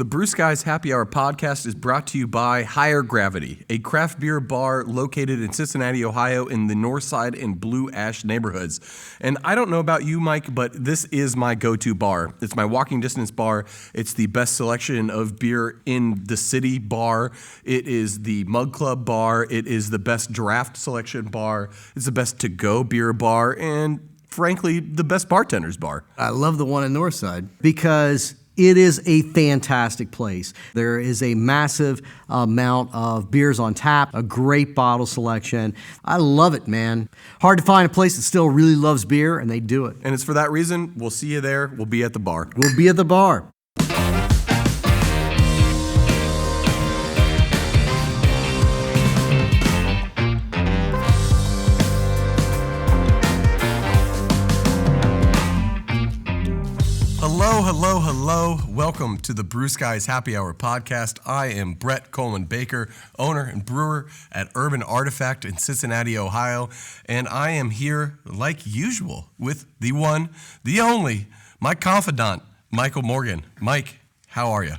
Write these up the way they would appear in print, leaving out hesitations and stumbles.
The Brew Skies Happy Hour podcast is brought to you by Heir, a craft beer bar located in Cincinnati, Ohio, in the North Side and Blue Ash neighborhoods. And I don't know about you, Mike, but this is my go-to bar. It's my walking distance bar. It's the best selection of beer in the city bar. It is the Mug Club bar. It is the best draft selection bar. It's the best to-go beer bar, and frankly, the best bartender's bar. I love the one in Northside because it is a fantastic place. There is a massive amount of beers on tap, a great bottle selection. I love it, man. Hard to find a place that still really loves beer, and they do it. And it's for that reason, we'll see you there. We'll be at the bar. We'll be at the bar. Hello. Welcome to the Brew Skies Happy Hour podcast. I am Brett Coleman Baker, owner and brewer at Urban Artifact in Cincinnati, Ohio. And I am here, like usual, with the one, the only, my confidant, Michael Morgan. Mike, how are you?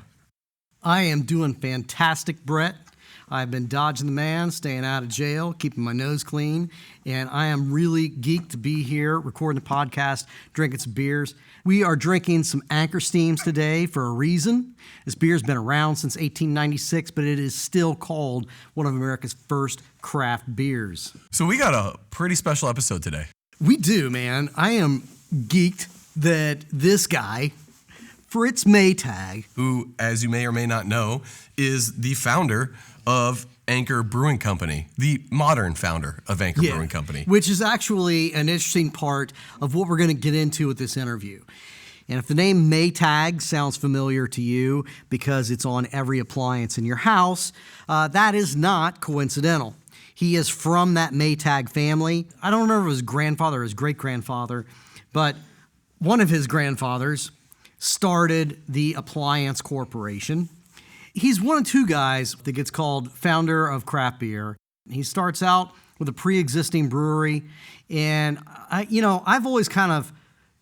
I am doing fantastic, Brett. I've been dodging the man, staying out of jail, keeping my nose clean, and I am really geeked to be here recording the podcast, drinking some beers. We are drinking some Anchor Steams today for a reason. This beer's been around since 1896, but it is still called one of America's first craft beers. So we got a pretty special episode today. We do, man. I am geeked that this guy, Fritz Maytag, who, as you may or may not know, is the founder of Anchor Brewing Company, the modern founder of Anchor Brewing Company. Which is actually an interesting part of what we're going to get into with this interview. And if the name Maytag sounds familiar to you because it's on every appliance in your house, that is not coincidental. He is from that Maytag family. I don't remember if it was his grandfather or his great-grandfather, but one of his grandfathers started the Appliance Corporation. He's one of two guys that gets called founder of craft beer. He starts out with a pre-existing brewery, and I've always kind of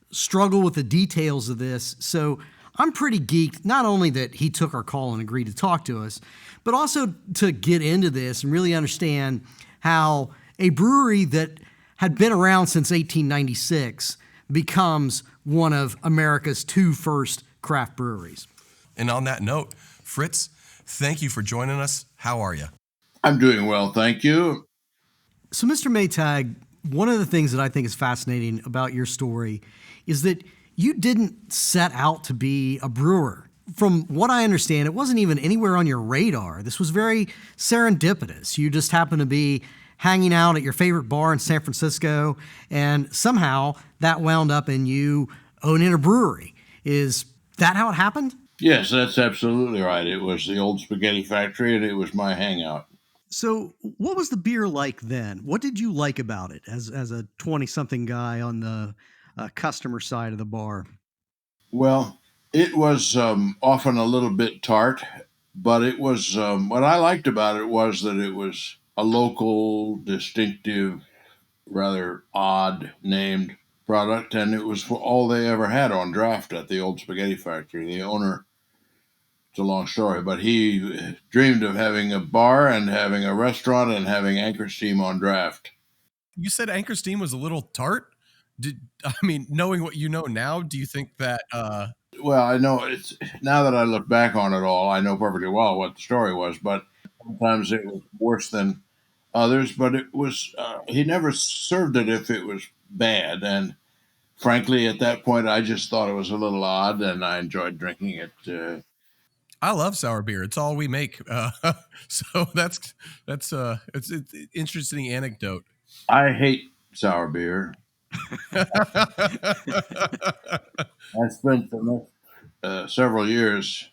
struggled with the details of this, so I'm pretty geeked, not only that he took our call and agreed to talk to us, but also to get into this and really understand how a brewery that had been around since 1896 becomes one of America's two first craft breweries. And on that note, Fritz, thank you for joining us. How are you? I'm doing well, thank you. So, Mr. Maytag, one of the things that I think is fascinating about your story is that you didn't set out to be a brewer. From what I understand, it wasn't even anywhere on your radar. This was very serendipitous. You just happened to be hanging out at your favorite bar in San Francisco, and somehow that wound up in you owning a brewery. Is that how it happened? Yes, that's absolutely right. It was the old spaghetti factory, and it was my hangout. So what was the beer like then? What did you like about it as a 20-something guy on the customer side of the bar? Well, it was often a little bit tart, but it was what I liked about it was that it was a local, distinctive, rather odd named product, and it was all they ever had on draft at the old spaghetti factory. The owner, it's a long story, but he dreamed of having a bar and having a restaurant and having Anchor Steam on draft. You said Anchor Steam was a little tart? Knowing what you know now, do you think that... Well, I know it's now that I look back on it all, I know perfectly well what the story was, but sometimes it was worse than others, but it was, he never served it if it was bad. And frankly, at that point, I just thought it was a little odd and I enjoyed drinking it. I love sour beer. It's all we make. So that's it's an interesting anecdote. I hate sour beer. I spent the next several years,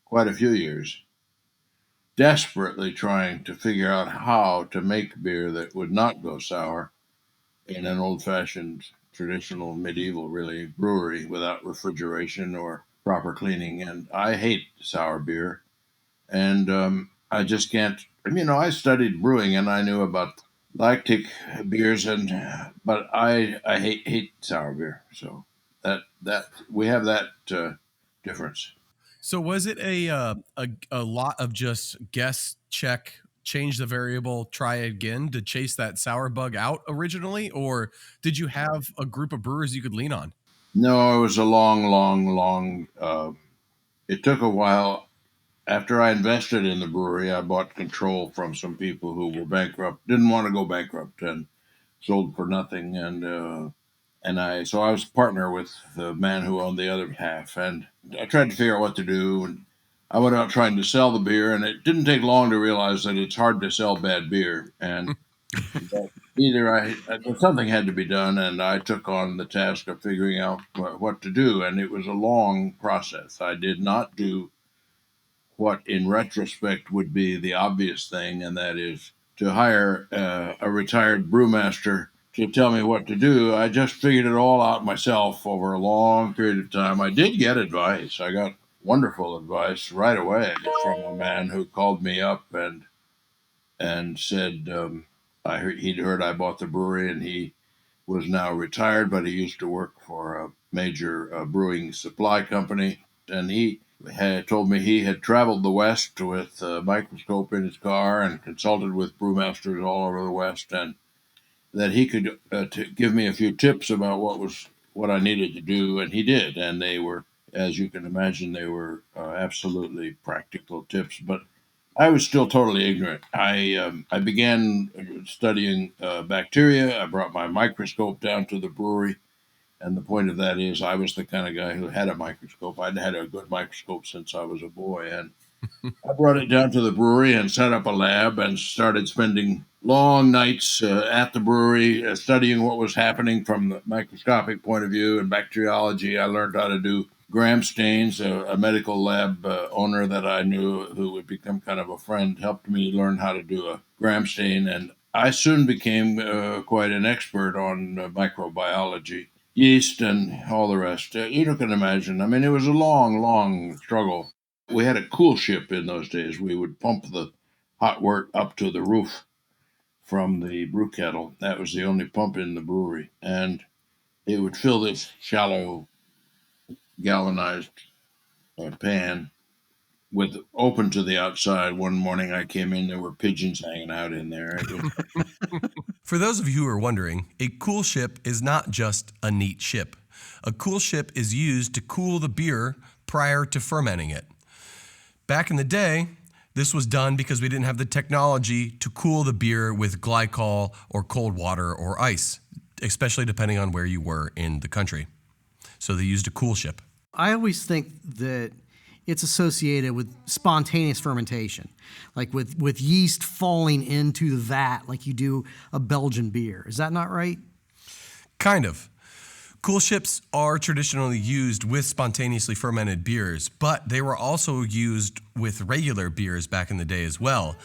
quite a few years, desperately trying to figure out how to make beer that would not go sour in an old-fashioned, traditional, medieval, really, brewery without refrigeration or proper cleaning. And I hate sour beer. And I just can't, I studied brewing and I knew about lactic beers, but I hate sour beer. So that we have that difference. So was it a lot of just guess, check, change the variable, try again to chase that sour bug out originally, or did you have a group of brewers you could lean on? No, it was a long, long, long. It took a while. After I invested in the brewery, I bought control from some people who were bankrupt, didn't want to go bankrupt, and sold for nothing. So I was partner with the man who owned the other half, and I tried to figure out what to do. And I went out trying to sell the beer, and it didn't take long to realize that it's hard to sell bad beer, and that something had to be done, and I took on the task of figuring out what to do, and it was a long process. I did not do what in retrospect would be the obvious thing, and that is to hire a retired brewmaster to tell me what to do. I just figured it all out myself over a long period of time. I did get advice. I got wonderful advice right away from a man who called me up and said he'd heard I bought the brewery, and he was now retired, but he used to work for a major brewing supply company, and he had told me he had traveled the West with a microscope in his car and consulted with brewmasters all over the West, and that he could give me a few tips about what I needed to do, and he did, and they were, as you can imagine, they were absolutely practical tips. But I was still totally ignorant. I began studying bacteria. I brought my microscope down to the brewery, and the point of that is, I was the kind of guy who had a microscope. I'd had a good microscope since I was a boy, and I brought it down to the brewery and set up a lab and started spending long nights at the brewery studying what was happening from the microscopic point of view and bacteriology. I learned how to do gram stains. A medical lab owner that I knew who would become kind of a friend helped me learn how to do a gram stain. And I soon became quite an expert on microbiology, yeast, and all the rest. You can imagine. I mean, it was a long, long struggle. We had a cool ship in those days. We would pump the hot wort up to the roof from the brew kettle. That was the only pump in the brewery. And it would fill this shallow galvanized pan with open to the outside. One morning I came in, there were pigeons hanging out in there. For those of you who are wondering, a cool ship is not just a neat ship. A cool ship is used to cool the beer prior to fermenting it. Back in the day, this was done because we didn't have the technology to cool the beer with glycol or cold water or ice, especially depending on where you were in the country. So they used a cool ship. I always think that it's associated with spontaneous fermentation, like with yeast falling into the vat like you do a Belgian beer. Is that not right? Kind of. Cool ships are traditionally used with spontaneously fermented beers, but they were also used with regular beers back in the day as well.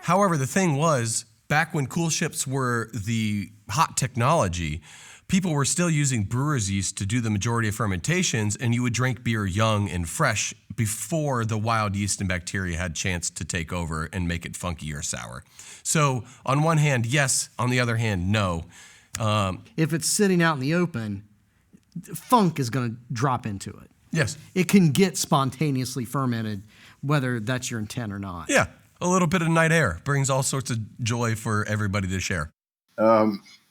However, the thing was, back when cool ships were the hot technology, people were still using brewer's yeast to do the majority of fermentations, and you would drink beer young and fresh before the wild yeast and bacteria had chance to take over and make it funky or sour. So on one hand, yes. On the other hand, no. If it's sitting out in the open, funk is going to drop into it. Yes. It can get spontaneously fermented, whether that's your intent or not. Yeah. A little bit of night air brings all sorts of joy for everybody to share.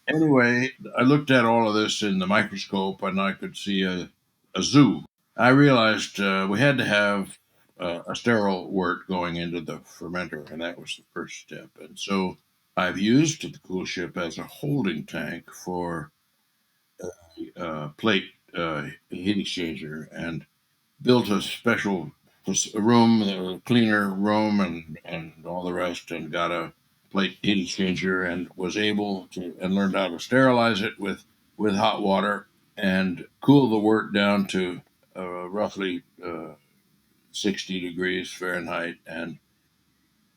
Anyway, I looked at all of this in the microscope, and I could see a zoo. I realized we had to have a sterile wort going into the fermenter, and that was the first step. And so I've used the cool ship as a holding tank for plate heat exchanger, and built a special room, a cleaner room, and all the rest, and got a plate heat exchanger, and was able to and learned how to sterilize it with hot water and cool the wort down to roughly 60 degrees Fahrenheit, and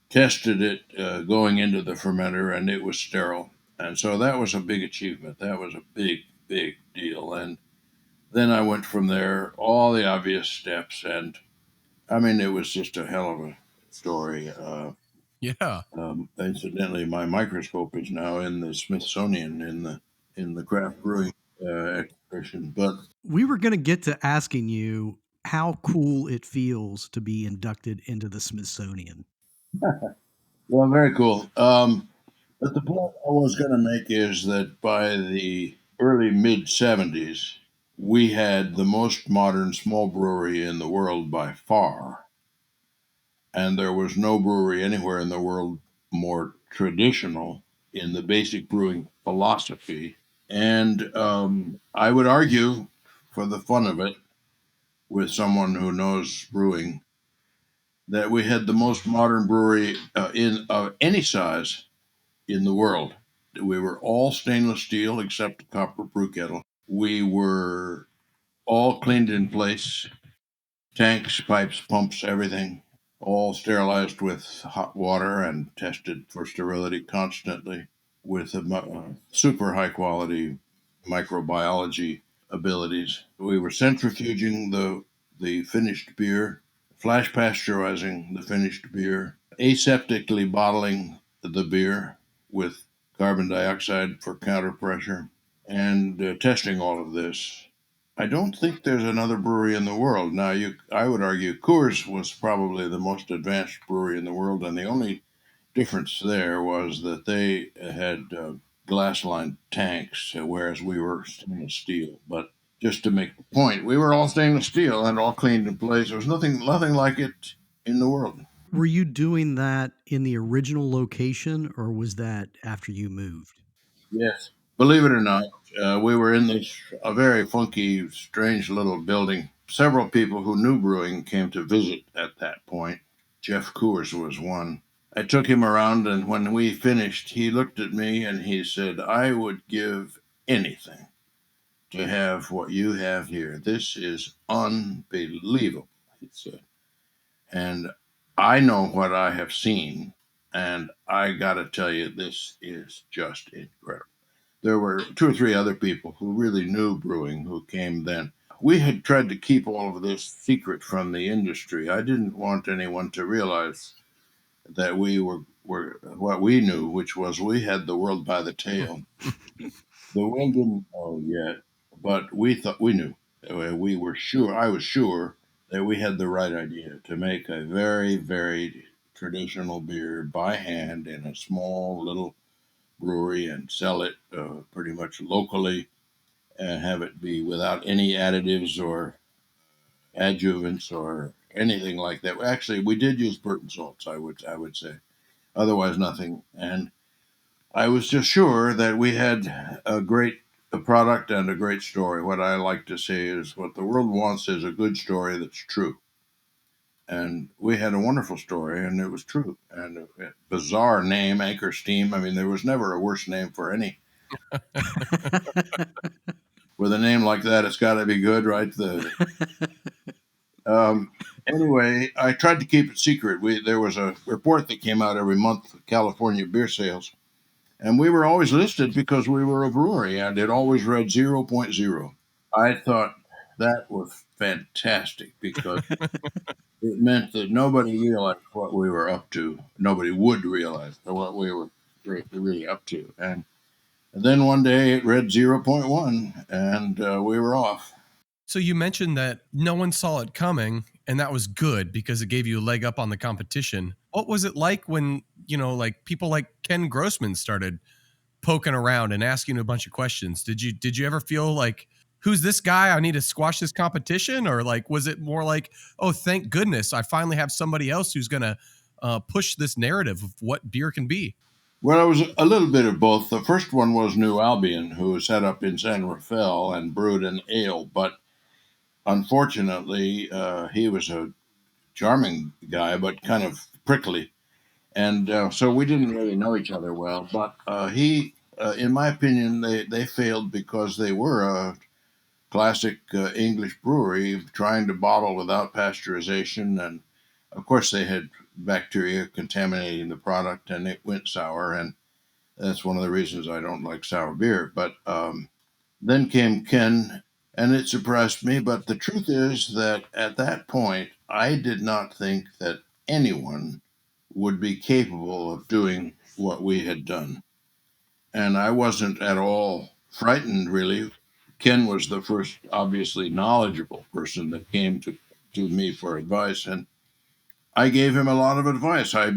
tested it going into the fermenter, and it was sterile. And so that was a big achievement. That was a big, big deal. And then I went from there, all the obvious steps, and I mean, it was just a hell of a story. Yeah. Incidentally, my microscope is now in the Smithsonian in the craft brewing exhibition. But We were going to get to asking you how cool it feels to be inducted into the Smithsonian. Well, very cool. But the point I was going to make is that by the early mid 70s, we had the most modern small brewery in the world by far. And there was no brewery anywhere in the world more traditional in the basic brewing philosophy. And I would argue, for the fun of it, with someone who knows brewing, that we had the most modern brewery in any size in the world. We were all stainless steel except the copper brew kettle. We were all cleaned in place, tanks, pipes, pumps, everything, all sterilized with hot water and tested for sterility constantly with super high quality microbiology abilities. We were centrifuging the finished beer, flash pasteurizing the finished beer, aseptically bottling the beer with carbon dioxide for counter pressure, and testing all of this. I don't think there's another brewery in the world. Now, I would argue Coors was probably the most advanced brewery in the world, and the only difference there was that they had glass-lined tanks, whereas we were stainless steel. But just to make the point, we were all stainless steel and all cleaned in place. There was nothing like it in the world. Were you doing that in the original location, or was that after you moved? Yes. Believe it or not, we were in this a very funky, strange little building. Several people who knew brewing came to visit at that point. Jeff Coors was one. I took him around, and when we finished, he looked at me and he said, "I would give anything to have what you have here. This is unbelievable," he said. And I know what I have seen, and I got to tell you, this is just incredible. There were two or three other people who really knew brewing who came then. We had tried to keep all of this secret from the industry. I didn't want anyone to realize that we were what we knew, which was we had the world by the tail. The world didn't know yet, but we thought we knew. We were sure. I was sure that we had the right idea to make a very, very traditional beer by hand in a small little brewery and sell it pretty much locally and have it be without any additives or adjuvants or anything like that. Actually, we did use Burton salts. I would say, otherwise nothing. And I was just sure that we had a product and a great story. What I like to say is what the world wants is a good story that's true. And we had a wonderful story, and it was true. And a bizarre name, Anchor Steam. I mean, there was never a worse name for any. With a name like that, it's got to be good, right? Anyway, I tried to keep it secret. There was a report that came out every month of California beer sales, and we were always listed because we were a brewery, and it always read zero point 0.0. I thought that was fantastic because it meant that nobody realized what we were up to. Nobody would realize what we were really up to. And then one day it read zero point 0.1, and we were off. So you mentioned that no one saw it coming, and that was good because it gave you a leg up on the competition. What was it like when, like people like Ken Grossman started poking around and asking a bunch of questions? Did you ever feel like, who's this guy? I need to squash this competition? Or like, was it more like, oh, thank goodness I finally have somebody else who's going to push this narrative of what beer can be? Well, it was a little bit of both. The first one was New Albion, who set up in San Rafael and brewed an ale, but unfortunately, he was a charming guy, but kind of prickly. And so we didn't really know each other well. But in my opinion, they failed because they were a classic English brewery trying to bottle without pasteurization. And of course, they had bacteria contaminating the product and it went sour. And that's one of the reasons I don't like sour beer. But then came Ken, and it surprised me. But the truth is that at that point, I did not think that anyone would be capable of doing what we had done. And I wasn't at all frightened, really. Ken was the first, obviously knowledgeable person that came to to me for advice, and I gave him a lot of advice. I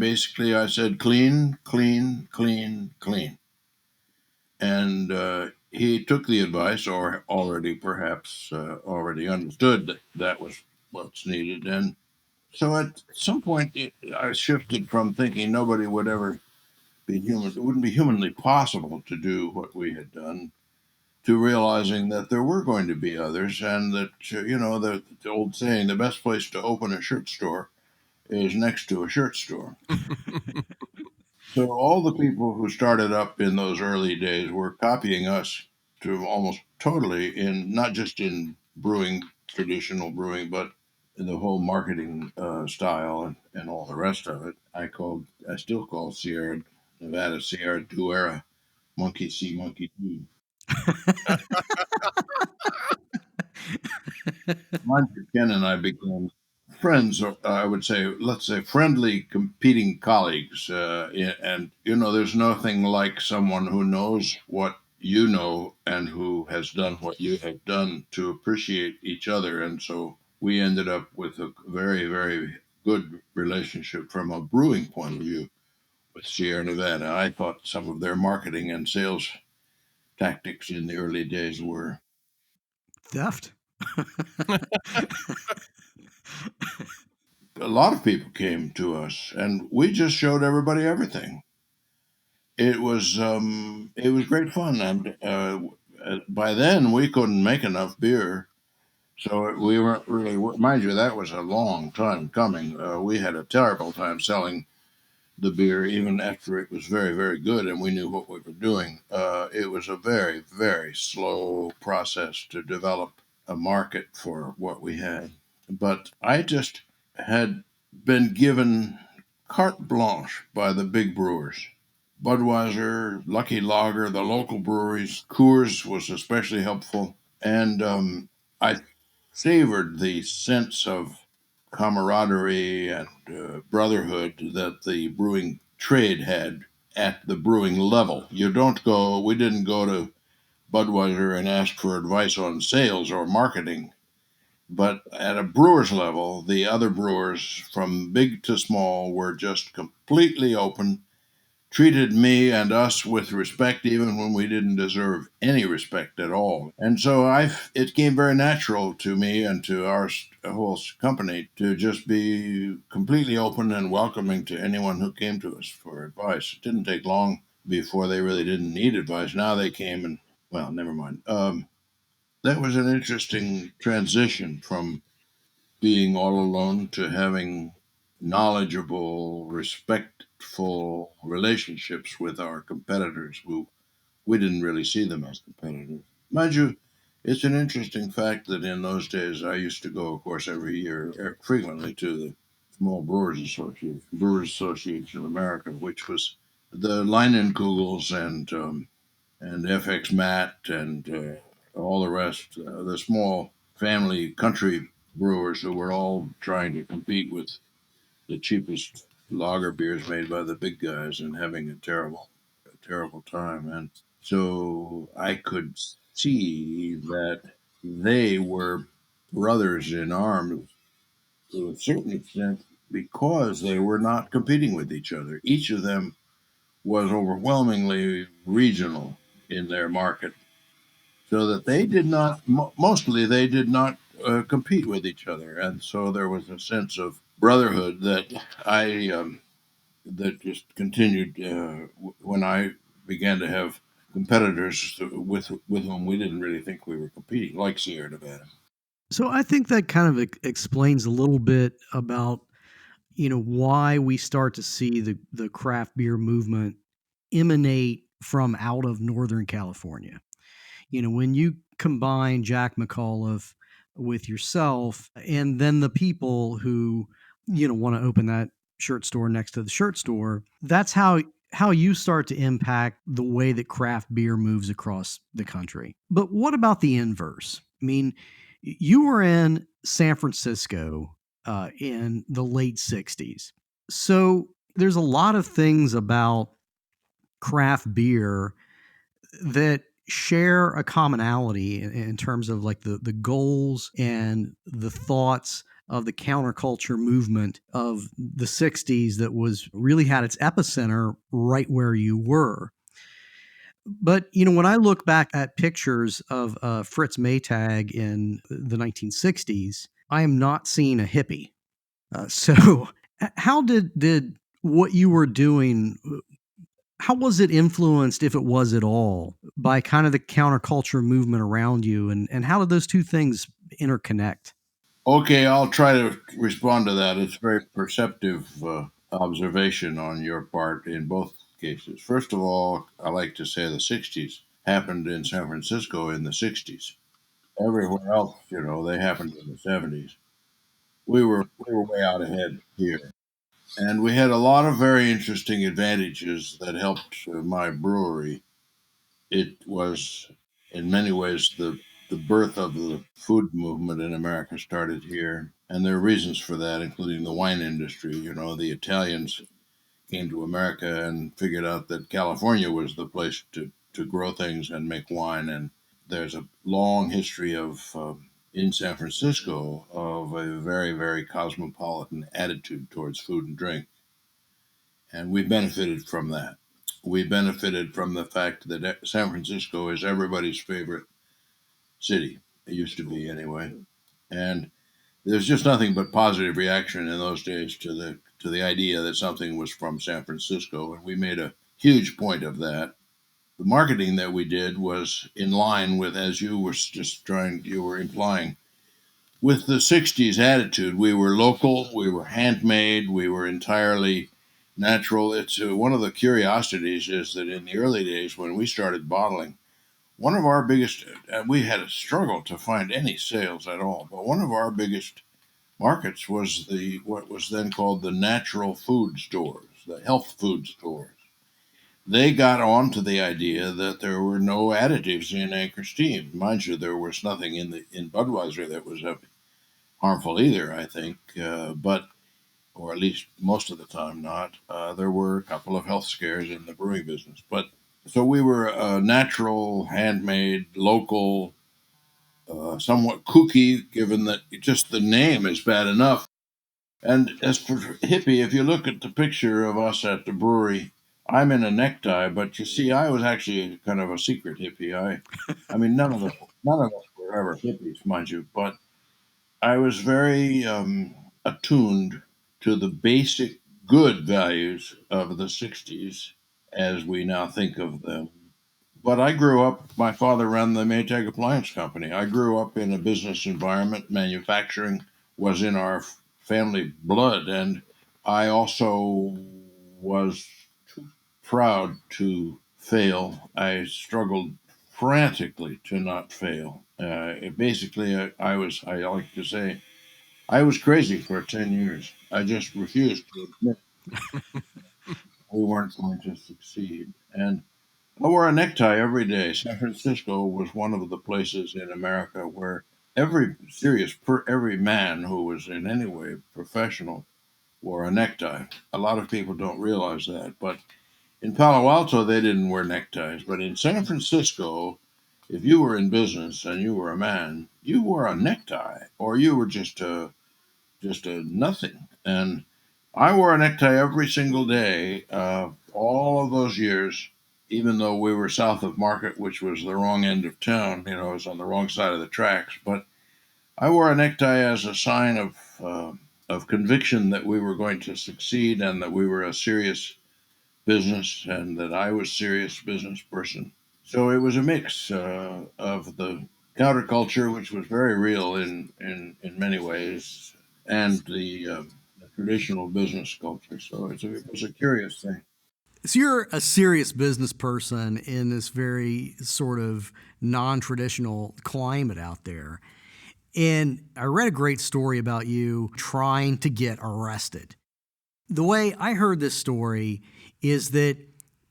said, clean, clean, clean, clean. And he took the advice, or already perhaps already understood that that was what's needed. And so at some point, I shifted from thinking nobody would ever be human, it wouldn't be humanly possible to do what we had done, to realizing that there were going to be others, and that, the old saying, the best place to open a shirt store is next to a shirt store. So all the people who started up in those early days were copying us to almost totally, in not just in brewing, traditional brewing, but in the whole marketing style and all the rest of it. I still call Sierra Nevada Sierra Duera, monkey see, monkey do. Roger Ken and I became friends, I would say, let's say friendly competing colleagues. And, there's nothing like someone who knows what you know and who has done what you have done to appreciate each other. And so we ended up with a very, very good relationship from a brewing point of view with Sierra Nevada. I thought some of their marketing and sales tactics in the early days were. Theft. A lot of people came to us, and we just showed everybody everything. It was great fun, and by then we couldn't make enough beer, so we weren't really. Mind you, that was a long time coming. We had a terrible time selling the beer, even after it was very, very good, and we knew what we were doing. It was a very, very slow process to develop a market for what we had. But I just had been given carte blanche by the big brewers. Budweiser, Lucky Lager, the local breweries, Coors was especially helpful. And I savored the sense of camaraderie and brotherhood that the brewing trade had at the brewing level. We didn't go to Budweiser and ask for advice on sales or marketing. But at a brewer's level, the other brewers from big to small were just completely open, treated me and us with respect even when we didn't deserve any respect at all. And so it came very natural to me and to our whole company to just be completely open and welcoming to anyone who came to us for advice. It didn't take long before they really didn't need advice. Now they came and, well, never mind. That was an interesting transition from being all alone to having knowledgeable, respectful relationships with our competitors who we didn't really see them as competitors. Mind you, it's an interesting fact that in those days I used to go, of course, every year, frequently to the Small Brewers Association of America, which was the Leinenkugels and FX Matt and all the rest, the small family country brewers who were all trying to compete with the cheapest lager beers made by the big guys and having a terrible time. And so I could see that they were brothers in arms to a certain extent because they were not competing with each other. Each of them was overwhelmingly regional in their market, so that they did not, mostly they did not compete with each other. And so there was a sense of brotherhood that that just continued when I began to have competitors with whom we didn't really think we were competing, like Sierra Nevada. So I think that kind of explains a little bit about why we start to see the craft beer movement emanate from out of Northern California. When you combine Jack McAuliffe with yourself and then the people who, want to open that shirt store next to the shirt store, that's how you start to impact the way that craft beer moves across the country. But what about the inverse? I mean, you were in San Francisco in the late 60s. So there's a lot of things about craft beer that share a commonality in terms of like the goals and the thoughts of the counterculture movement of the 60s that was really had its epicenter right where you were. But, when I look back at pictures of Fritz Maytag in the 1960s, I am not seeing a hippie. So, how did what you were doing, how was it influenced, if it was at all, by kind of the counterculture movement around you? And how did those two things interconnect? Okay, I'll try to respond to that. It's a very perceptive observation on your part in both cases. First of all, I like to say the 60s happened in San Francisco in the 60s. Everywhere else, they happened in the 70s. We were way out ahead here. And we had a lot of very interesting advantages that helped my brewery. It was, in many ways, the birth of the food movement in America started here. And there are reasons for that, including the wine industry. The Italians came to America and figured out that California was the place to grow things and make wine. And there's a long history in San Francisco of a very, very cosmopolitan attitude towards food and drink. And we benefited from that. We benefited from the fact that San Francisco is everybody's favorite city. It used to be anyway. And there's just nothing but positive reaction in those days to the idea that something was from San Francisco, and we made a huge point of that. The marketing that we did was in line with, as you were implying, with the 60s attitude. We were local, we were handmade, we were entirely natural. It's one of the curiosities is that in the early days when we started bottling, one of our biggest, we had a struggle to find any sales at all, but one of our biggest markets was what was then called the natural food stores, the health food stores. They got on to the idea that there were no additives in Anchor Steam. Mind you, there was nothing in Budweiser that was harmful either, I think, but or at least most of the time not. There were a couple of health scares in the brewing business, but so we were natural, handmade, local, somewhat kooky, given that just the name is bad enough. And as for hippie, if you look at the picture of us at the brewery, I'm in a necktie, but you see, I was actually kind of a secret hippie. I mean, none of us were ever hippies, mind you, but I was very attuned to the basic good values of the 60s as we now think of them. But I grew up, my father ran the Maytag Appliance Company. I grew up in a business environment. Manufacturing was in our family blood. And I also was too proud to fail. I struggled frantically to not fail. I like to say, I was crazy for 10 years. I just refused to admit we weren't going to succeed. And I wore a necktie every day. San Francisco was one of the places in America where every man who was in any way professional wore a necktie. A lot of people don't realize that, but in Palo Alto they didn't wear neckties. But in San Francisco, if you were in business and you were a man, you wore a necktie, or you were just a nothing. And I wore a necktie every single day, all of those years, even though we were south of Market, which was the wrong end of town. It was on the wrong side of the tracks. But I wore a necktie as a sign of conviction that we were going to succeed and that we were a serious business and that I was a serious business person. So it was a mix of the counterculture, which was very real in many ways, and the traditional business culture. So it was a curious thing. So you're a serious business person in this very sort of non-traditional climate out there. And I read a great story about you trying to get arrested. The way I heard this story is that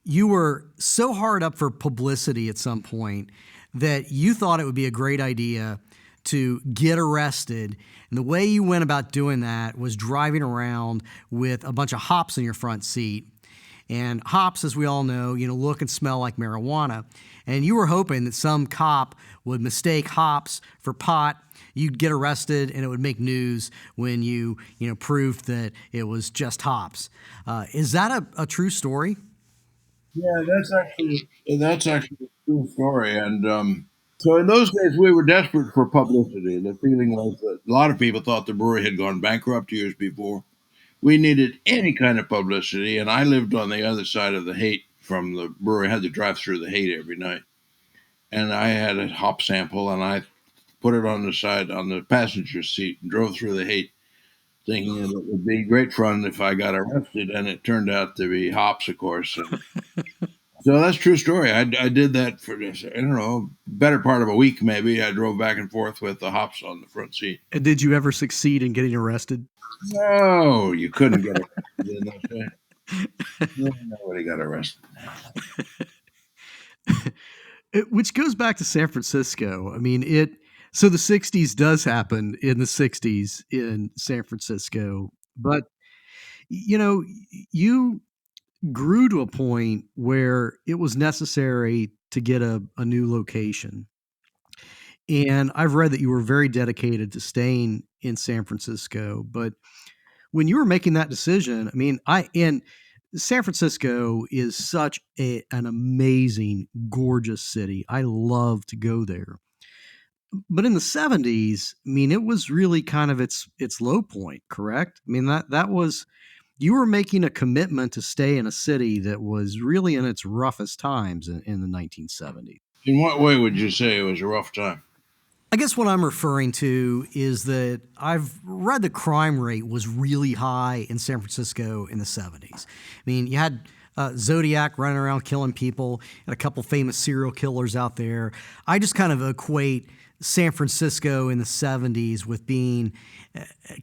you were so hard up for publicity at some point that you thought it would be a great idea to get arrested. And the way you went about doing that was driving around with a bunch of hops in your front seat. And hops, as we all know, look and smell like marijuana. And you were hoping that some cop would mistake hops for pot you'd get arrested and it would make news when you proved that it was just hops. Is that a true story? Yeah, that's actually a true story. And so in those days, we were desperate for publicity. The feeling was that a lot of people thought the brewery had gone bankrupt years before. We needed any kind of publicity, and I lived on the other side of the Haight from the brewery. I had to drive through the Haight every night, and I had a hop sample, and I put it on the side on the passenger seat and drove through the Haight, thinking that it would be great fun if I got arrested, and it turned out to be hops, of course. And so that's a true story. I did that for I don't know, better part of a week maybe. I drove back and forth with the hops on the front seat. And did you ever succeed in getting arrested? No, you couldn't get arrested in those days. Nobody got arrested. Which goes back to San Francisco. I mean, so the 60s does happen in the 60s in San Francisco, but you know, you grew to a point where it was necessary to get a new location. And I've read that you were very dedicated to staying in San Francisco, but when you were making that decision, I mean, and San Francisco is such an amazing, gorgeous city. I love to go there. But in the 70s, I mean, it was really kind of its low point, correct? I mean, that was you were making a commitment to stay in a city that was really in its roughest times in the 1970s. In what way would you say it was a rough time? I guess what I'm referring to is that I've read the crime rate was really high in San Francisco in the 70s. I mean, you had Zodiac running around killing people, and a couple famous serial killers out there. I just kind of equate San Francisco in the 70s with being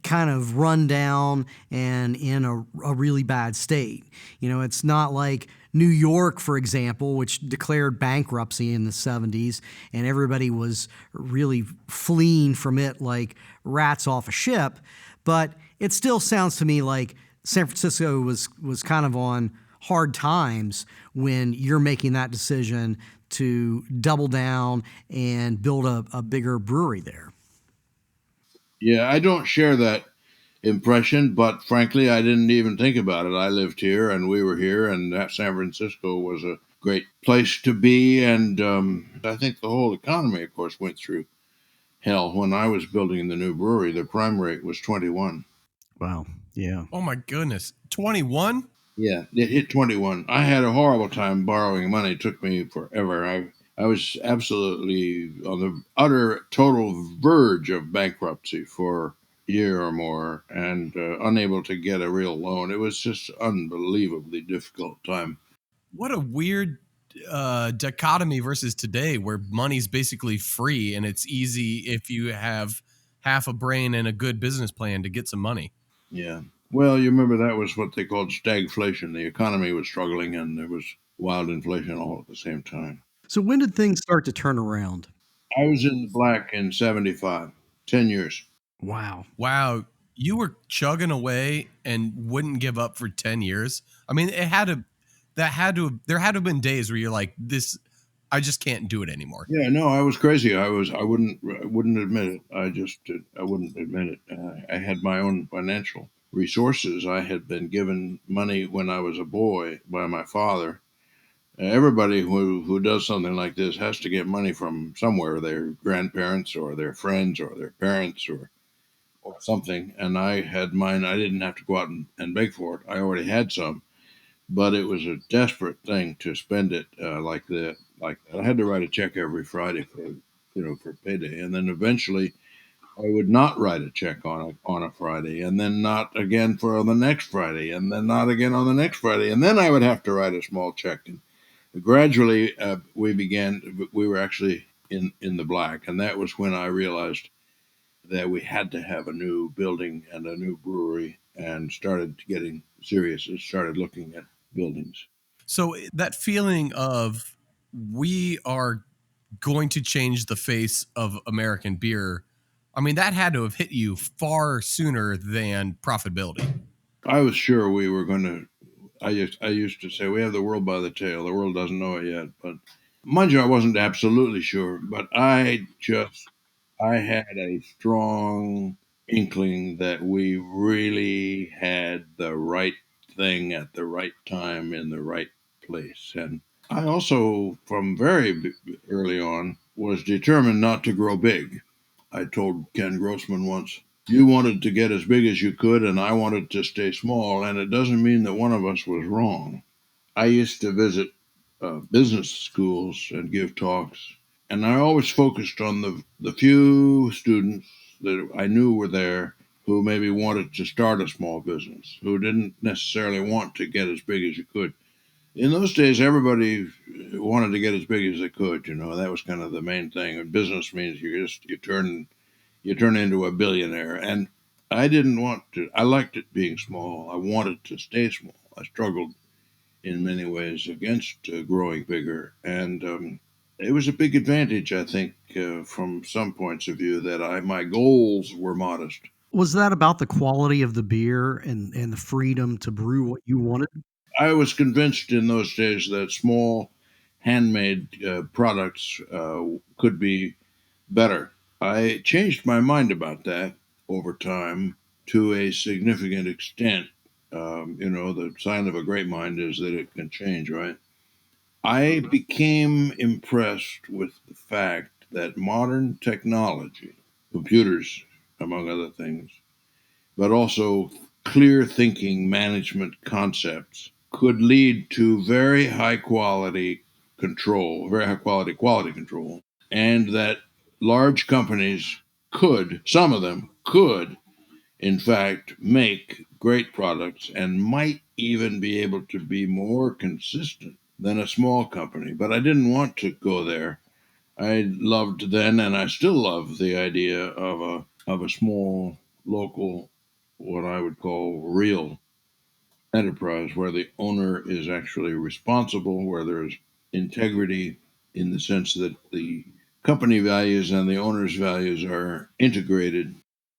kind of run down and in a really bad state. You know, it's not like New York, for example, which declared bankruptcy in the 70s, and everybody was really fleeing from it like rats off a ship. But it still sounds to me like San Francisco was kind of on hard times when you're making that decision to double down and build a bigger brewery there. Yeah, I don't share that impression, but frankly, I didn't even think about it. I lived here and we were here, and that San Francisco was a great place to be. And I think the whole economy, of course, went through hell. When I was building the new brewery, the prime rate was 21. Wow. Yeah. Oh my goodness. 21? Yeah, it hit 21. I had a horrible time borrowing money. It took me forever. I was absolutely on the utter total verge of bankruptcy for a year or more and unable to get a real loan. It was just unbelievably difficult time. What a weird dichotomy versus today, where money's basically free and it's easy if you have half a brain and a good business plan to get some money. Yeah. Well, you remember that was what they called stagflation. The economy was struggling and there was wild inflation all at the same time. So when did things start to turn around? I was in the black in 75, 10 years. Wow. Wow. You were chugging away and wouldn't give up for 10 years. I mean, there had to have been days where you're like, I just can't do it anymore. Yeah, no, I was crazy. I wouldn't admit it. I wouldn't admit it. I had my own financial resources. I had been given money when I was a boy by my father. Everybody who does something like this has to get money from somewhere, their grandparents or their friends or their parents or something. And I had mine. I didn't have to go out and beg for it. I already had some, but it was a desperate thing to spend it like that. Like that. I had to write a check every Friday for payday, and then eventually I would not write a check on a Friday, and then not again for the next Friday, and then not again on the next Friday, and then I would have to write a small check. And gradually, we were actually in the black, and that was when I realized that we had to have a new building and a new brewery, and started getting serious and started looking at buildings. So that feeling of we are going to change the face of American beer, I mean, that had to have hit you far sooner than profitability. I was sure we were going to. I used to say we have the world by the tail. The world doesn't know it yet, but mind you, I wasn't absolutely sure. But I just I had a strong inkling that we really had the right thing at the right time in the right place. And I also, from early on, was determined not to grow big. I told Ken Grossman once, you wanted to get as big as you could, and I wanted to stay small, and it doesn't mean that one of us was wrong. I used to visit business schools and give talks, and I always focused on the few students that I knew were there who maybe wanted to start a small business, who didn't necessarily want to get as big as you could. In those days, everybody wanted to get as big as they could. You know, that was kind of the main thing. And business means you turn into a billionaire. And I didn't want to. I liked it being small. I wanted to stay small. I struggled in many ways against growing bigger, and it was a big advantage, I think, from some points of view that my goals were modest. Was that about the quality of the beer and the freedom to brew what you wanted? I was convinced in those days that small handmade products could be better. I changed my mind about that over time to a significant extent. The sign of a great mind is that it can change, right? I became impressed with the fact that modern technology, computers, among other things, but also clear thinking management concepts, could lead to very high quality control, very high quality control, and that large companies some of them could, in fact, make great products and might even be able to be more consistent than a small company. But I didn't want to go there. I loved then, and I still love the idea of a small local, what I would call real enterprise, where the owner is actually responsible, where there's integrity in the sense that the company values and the owner's values are integrated.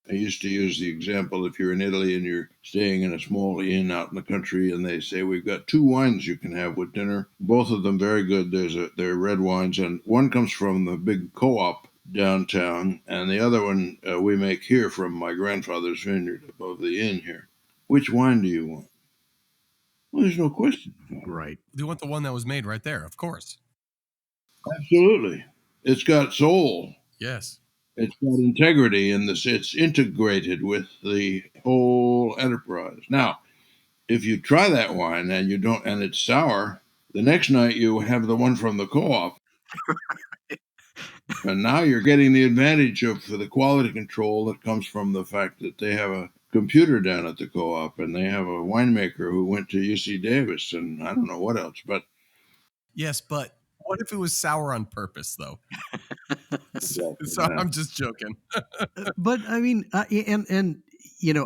I used to use the example, if you're in Italy and you're staying in a small inn out in the country and they say, we've got two wines you can have with dinner, both of them very good. They're red wines, and one comes from the big co-op downtown, and the other one we make here from my grandfather's vineyard above the inn here. Which wine do you want? Well, there's no question about it. Right. You want the one that was made right there, of course. Absolutely. It's got soul. Yes. It's got integrity in this. It's integrated with the whole enterprise. Now, if you try that wine and you don't, and it's sour, the next night you have the one from the co-op, and now you're getting the advantage of the quality control that comes from the fact that they have a computer down at the co-op and they have a winemaker who went to UC Davis and I don't know what else, but Yes, but what if it was sour on purpose, though? So yeah. I'm just joking. But I mean, and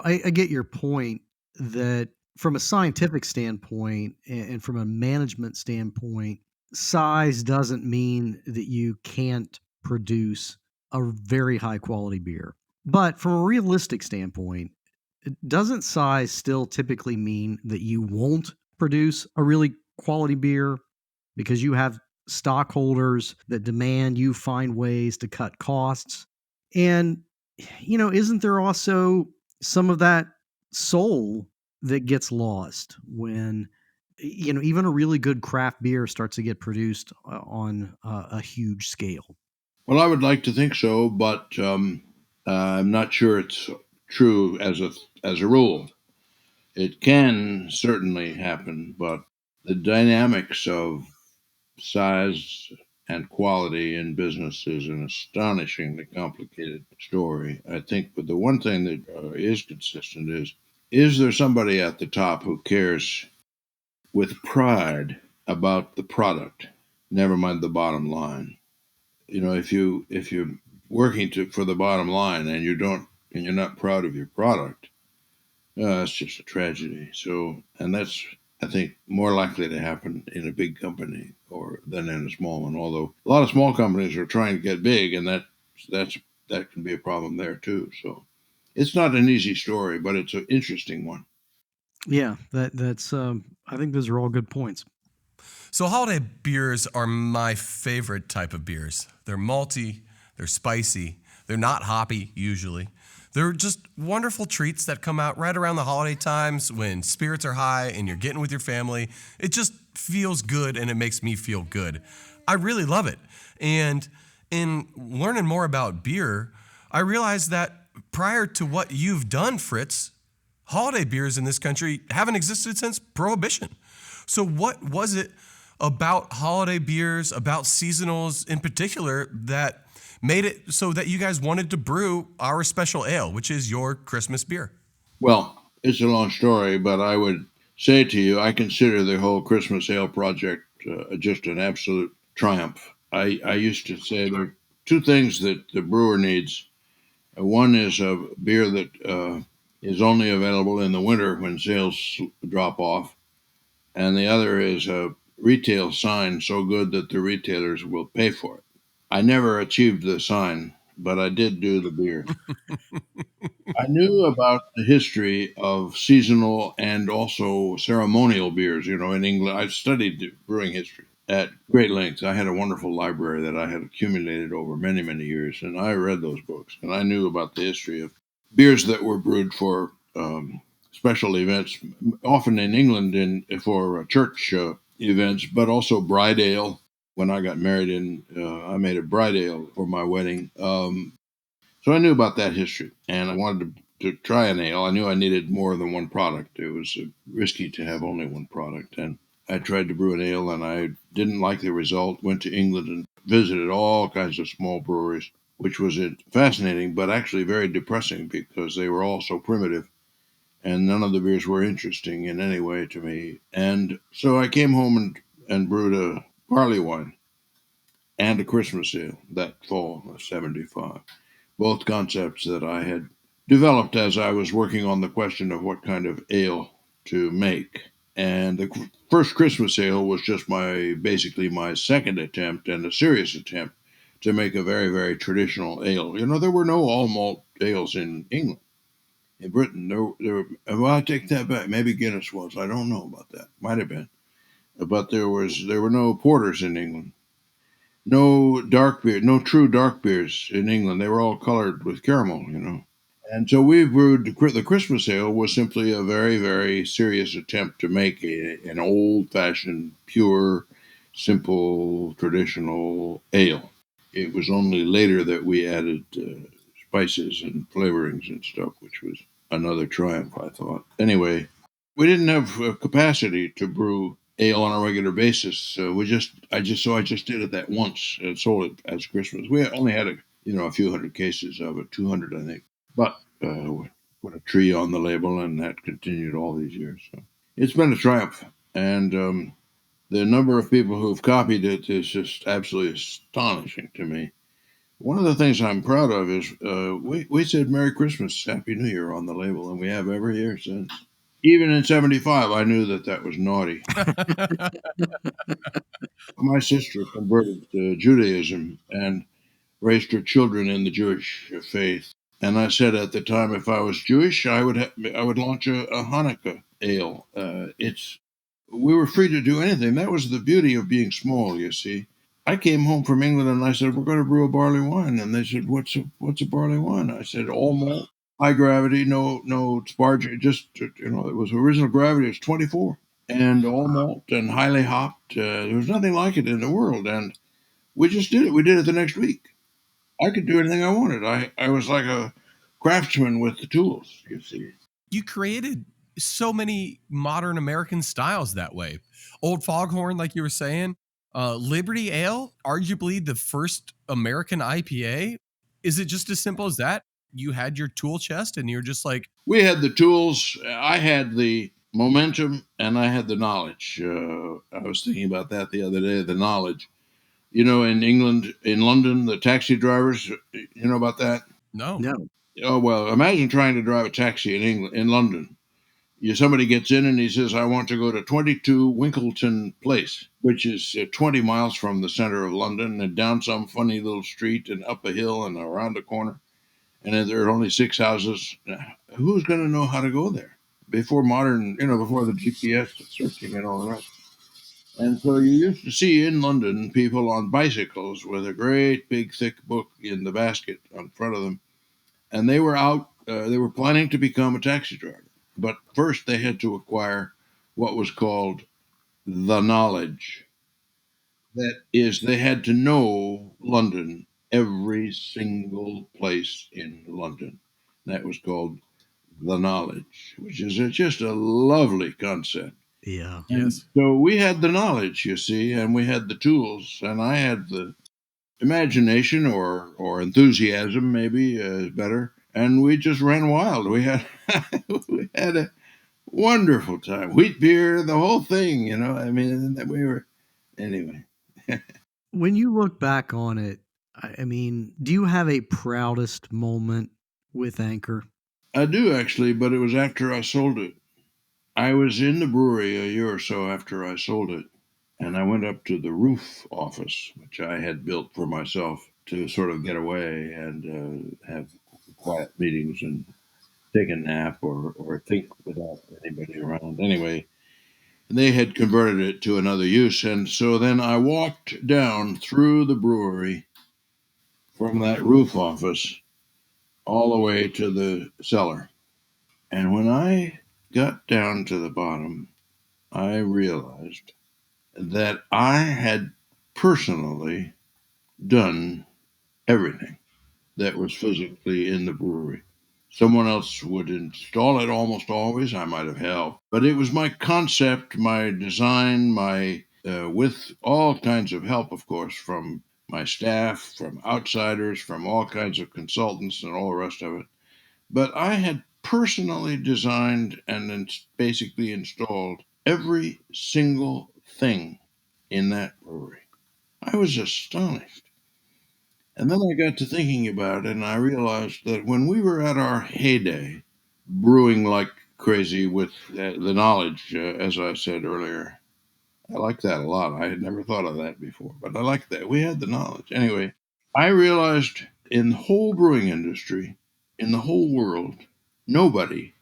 I get your point that from a scientific standpoint and from a management standpoint, size doesn't mean that you can't produce a very high quality beer. But from a realistic standpoint, doesn't size still typically mean that you won't produce a really quality beer because you have stockholders that demand you find ways to cut costs? And, isn't there also some of that soul that gets lost when, even a really good craft beer starts to get produced on a huge scale? Well, I would like to think so, but I'm not sure it's true as a rule. It can certainly happen, but the dynamics of size and quality in business is an astonishingly complicated story, I think. But the one thing that is consistent is there somebody at the top who cares with pride about the product, never mind the bottom line? If you're working for the bottom line and you're not proud of your product, it's just a tragedy. So, and that's, I think, more likely to happen in a big company or than in a small one. Although a lot of small companies are trying to get big, and that can be a problem there too. So, it's not an easy story, but it's an interesting one. Yeah, that's. I think those are all good points. So holiday beers are my favorite type of beers. They're malty, they're spicy, They're not hoppy usually. They're just wonderful treats that come out right around the holiday times when spirits are high and you're getting with your family. It just feels good and it makes me feel good. I really love it. And in learning more about beer, I realized that prior to what you've done, Fritz, holiday beers in this country haven't existed since Prohibition. So, what was it about holiday beers, about seasonals in particular, that made it so that you guys wanted to brew our special ale, which is your Christmas beer? Well, it's a long story, but I would say to you, I consider the whole Christmas Ale project just an absolute triumph. I used to say there are two things that the brewer needs. One is a beer that is only available in the winter when sales drop off, and the other is a retail sign so good that the retailers will pay for it. I never achieved the sign, but I did do the beer. I knew about the history of seasonal and also ceremonial beers. You know, in England, I've studied brewing history at great length. I had a wonderful library that I had accumulated over many, many years, and I read those books. And I knew about the history of beers that were brewed for special events, often in England for church events, but also bride ale. When I got married, I made a bride ale for my wedding. So I knew about that history, and I wanted to try an ale. I knew I needed more than one product. It was risky to have only one product, and I tried to brew an ale, and I didn't like the result. Went to England and visited all kinds of small breweries, which was fascinating, but actually very depressing because they were all so primitive, and none of the beers were interesting in any way to me. And so I came home and brewed a barley wine and a Christmas ale that fall of '75. Both concepts that I had developed as I was working on the question of what kind of ale to make. And the first Christmas ale was just basically my second attempt and a serious attempt to make a very, very traditional ale. You know, there were no all malt ales in England. In Britain, well, I take that back. Maybe Guinness was. I don't know about that. Might have been. But there were no porters in England. No dark beer, no true dark beers in England. They were all colored with caramel, you know. And so we brewed the Christmas ale was simply a very, very serious attempt to make an old-fashioned, pure, simple, traditional ale. It was only later that we added spices and flavorings and stuff, which was another triumph, I thought. Anyway, we didn't have capacity to brew ale on a regular basis. So I just did it that once and sold it as Christmas. We only had a few hundred cases of it, 200, I think. But put a tree on the label, and that continued all these years. So it's been a triumph, and the number of people who've copied it is just absolutely astonishing to me. One of the things I'm proud of is we said Merry Christmas, Happy New Year on the label, and we have every year since. Even in '75, I knew that was naughty. My sister converted to Judaism and raised her children in the Jewish faith. And I said at the time, if I was Jewish, I would launch a Hanukkah ale. We were free to do anything. That was the beauty of being small. You see, I came home from England and I said, we're going to brew a barley wine, and they said, what's a barley wine? I said, all malt, high gravity, no sparge, just it was original gravity. It's 24, and all malt and highly hopped. There was nothing like it in the world, and we just did it. We did it the next week. I could do anything I wanted. I was like a craftsman with the tools, you see. You created so many modern American styles that way. Old Foghorn, like you were saying, Liberty Ale, arguably the first American IPA. Is it just as simple as that? You had your tool chest and you're just like, We had the tools. I had the momentum and I had the knowledge. I was thinking about that the other day, the knowledge. You know, in England, in London, the taxi drivers, you know about that? no. No. Oh, well, imagine trying to drive a taxi in London. Somebody gets in and he says, I want to go to 22 Winkleton Place, which is 20 miles from the center of London, and down some funny little street and up a hill and around a corner. And then there are only 6 houses. Who's going to know how to go there? Before the GPS searching and all the rest. And so you used to see in London people on bicycles with a great big thick book in the basket in front of them, and they were out. They were planning to become a taxi driver, but first they had to acquire what was called the knowledge. That is, they had to know London, every single place in London. That was called the knowledge, which is just a lovely concept. Yeah. And Yes. so we had the knowledge, you see, and we had the tools, and I had the imagination or enthusiasm, maybe is better, and we just ran wild. We had we had a wonderful time. Wheat beer, the whole thing, you know. I mean, we were anyway. When you look back on it, I mean, do you have a proudest moment with Anchor? I do actually, but it was after I sold it. I was in the brewery a year or so after I sold it, and I went up to the roof office, which I had built for myself to sort of get away and have quiet meetings and take a nap or think without anybody around. Anyway, they had converted it to another use, and so then I walked down through the brewery from that roof office all the way to the cellar. And when I got down to the bottom, I realized that I had personally done everything that was physically in the brewery. Someone else would install it almost always. I might have helped, but it was my concept, my design, my with all kinds of help, of course, from my staff, from outsiders, from all kinds of consultants, and all the rest of it. But I had personally designed and basically installed every single thing in that brewery. I was astonished. And then I got to thinking about it, and I realized that when we were at our heyday, brewing like crazy with the knowledge, as I said earlier, I like that a lot. I had never thought of that before, but I like that. We had the knowledge. Anyway, I realized in the whole brewing industry, in the whole world, nobody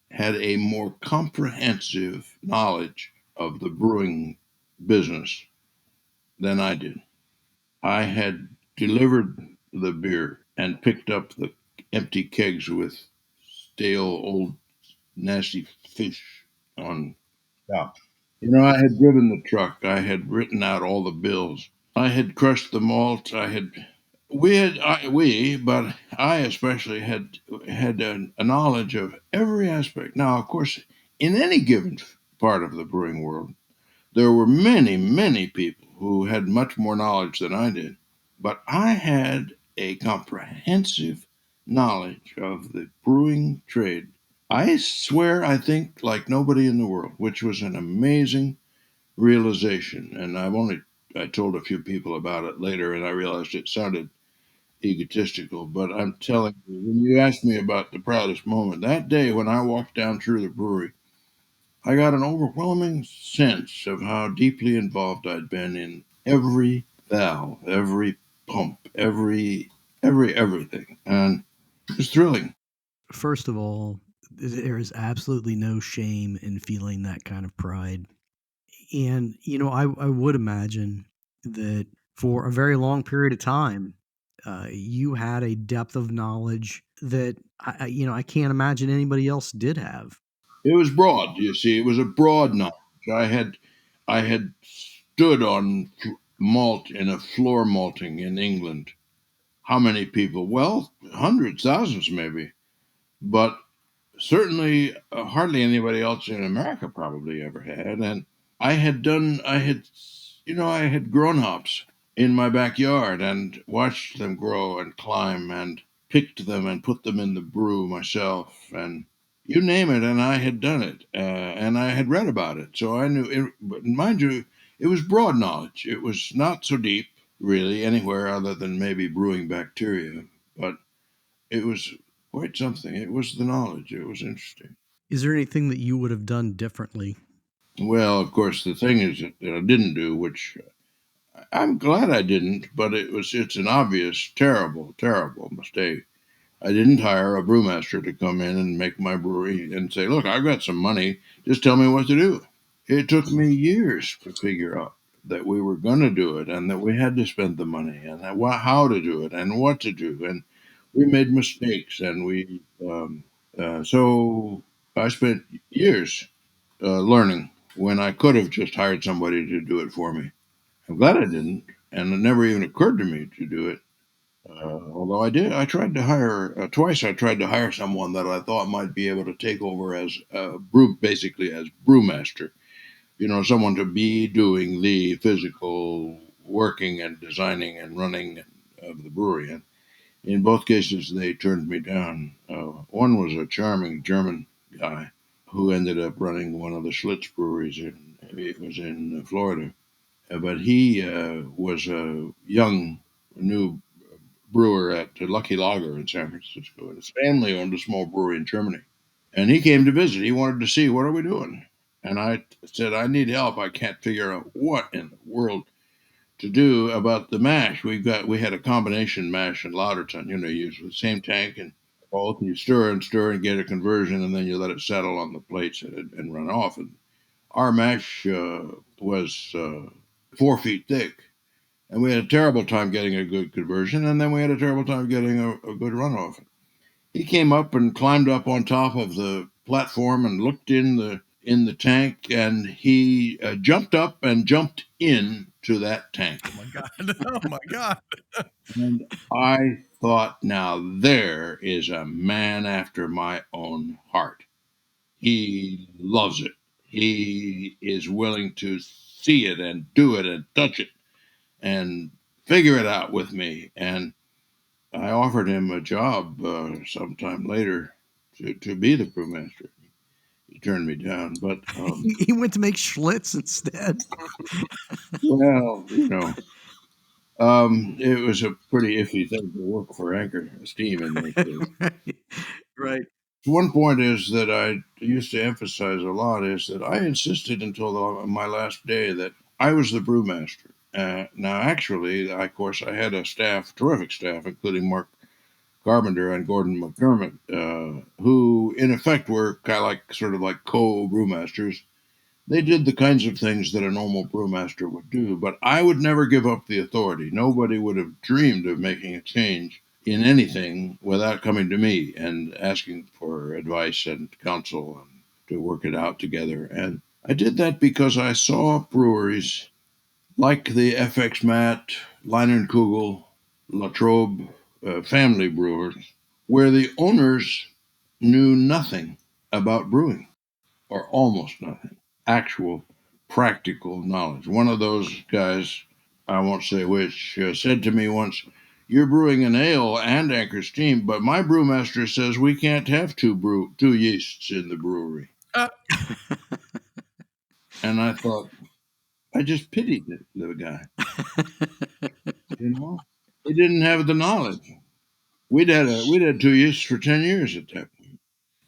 had a more comprehensive knowledge of the brewing business than I did. I had delivered the beer and picked up the empty kegs with stale, old, nasty fish on top. You know, I had driven the truck. I had written out all the bills. I had crushed the malt. But I especially had a knowledge of every aspect. Now, of course, in any given part of the brewing world, there were many, many people who had much more knowledge than I did, but I had a comprehensive knowledge of the brewing trade. I swear, I think like nobody in the world, which was an amazing realization. And I told a few people about it later, and I realized it sounded egotistical, but I'm telling you, when you asked me about the proudest moment, that day when I walked down through the brewery, I got an overwhelming sense of how deeply involved I'd been in every valve, every pump, everything. And it was thrilling. First of all, there is absolutely no shame in feeling that kind of pride. And, I would imagine that for a very long period of time, you had a depth of knowledge that I can't imagine anybody else did have. It was broad, you see, it was a broad knowledge. I had stood on malt in a floor malting in England. How many people? Well, hundreds, thousands maybe. But certainly hardly anybody else in America probably ever had. And I had grown hops in my backyard and watched them grow and climb and picked them and put them in the brew myself and you name it. And I had done it and I had read about it. So I knew it, but mind you, it was broad knowledge. It was not so deep really anywhere other than maybe brewing bacteria, but it was quite something. It was the knowledge. It was interesting. Is there anything that you would have done differently? Well, of course, the thing is that I didn't do, which I'm glad I didn't, but it's an obvious, terrible, terrible mistake. I didn't hire a brewmaster to come in and make my brewery and say, "Look, I've got some money. Just tell me what to do." It took me years to figure out that we were going to do it and that we had to spend the money and how to do it and what to do. And we made mistakes and so I spent years learning when I could have just hired somebody to do it for me. I'm glad I didn't, and it never even occurred to me to do it. Although I did, I tried to hire twice. I tried to hire someone that I thought might be able to take over as basically as brewmaster. Someone to be doing the physical working and designing and running of the brewery. And in both cases, they turned me down. One was a charming German guy who ended up running one of the Schlitz breweries. It was in Florida. But he was a young, new brewer at Lucky Lager in San Francisco. And his family owned a small brewery in Germany. And he came to visit. He wanted to see, what are we doing? And I said, I need help. I can't figure out what in the world to do about the mash. We had a combination mash and Lauderton. You use the same tank and both. You stir and get a conversion, and then you let it settle on the plates and run off. And our mash was 4 feet thick, and we had a terrible time getting a good conversion, and then we had a terrible time getting a good runoff. He came up and climbed up on top of the platform and looked in the tank, and he jumped up and jumped in to that tank. Oh my God. Oh my God. And I thought, now there is a man after my own heart. He loves it. He is willing to see it and do it and touch it and figure it out with me. And I offered him a job sometime later to be the brewmaster. He turned me down, but He went to make Schlitz instead. well, it was a pretty iffy thing to work for Anchor Steam in those days. Right. One point is that I used to emphasize a lot is that I insisted until my last day that I was the brewmaster. Now, actually, of course, I had a terrific staff, including Mark Carpenter and Gordon McDermott, who in effect were kind of sort of like co-brewmasters. They did the kinds of things that a normal brewmaster would do, but I would never give up the authority. Nobody would have dreamed of making a change in anything without coming to me and asking for advice and counsel and to work it out together. And I did that because I saw breweries like the FX Matt, Leinenkugel, Latrobe family brewers, where the owners knew nothing about brewing, or almost nothing, actual practical knowledge. One of those guys, I won't say which, said to me once, "You're brewing an ale and Anchor Steam, but my brewmaster says we can't have two yeasts in the brewery." And I thought, I just pitied the guy. He didn't have the knowledge. We'd had two yeasts for 10 years at that point.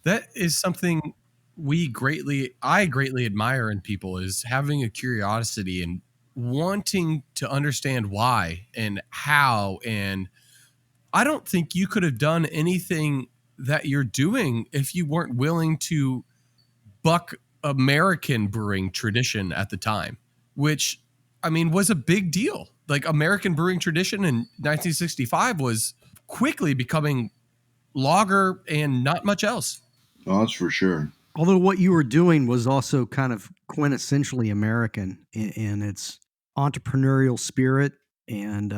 That is something I greatly admire in people, is having a curiosity and wanting to understand why and how. And I don't think you could have done anything that you're doing if you weren't willing to buck American brewing tradition at the time, which, I mean, was a big deal. Like, American brewing tradition in 1965 was quickly becoming lager and not much else. Oh, that's for sure. Although what you were doing was also kind of quintessentially American in its entrepreneurial spirit. And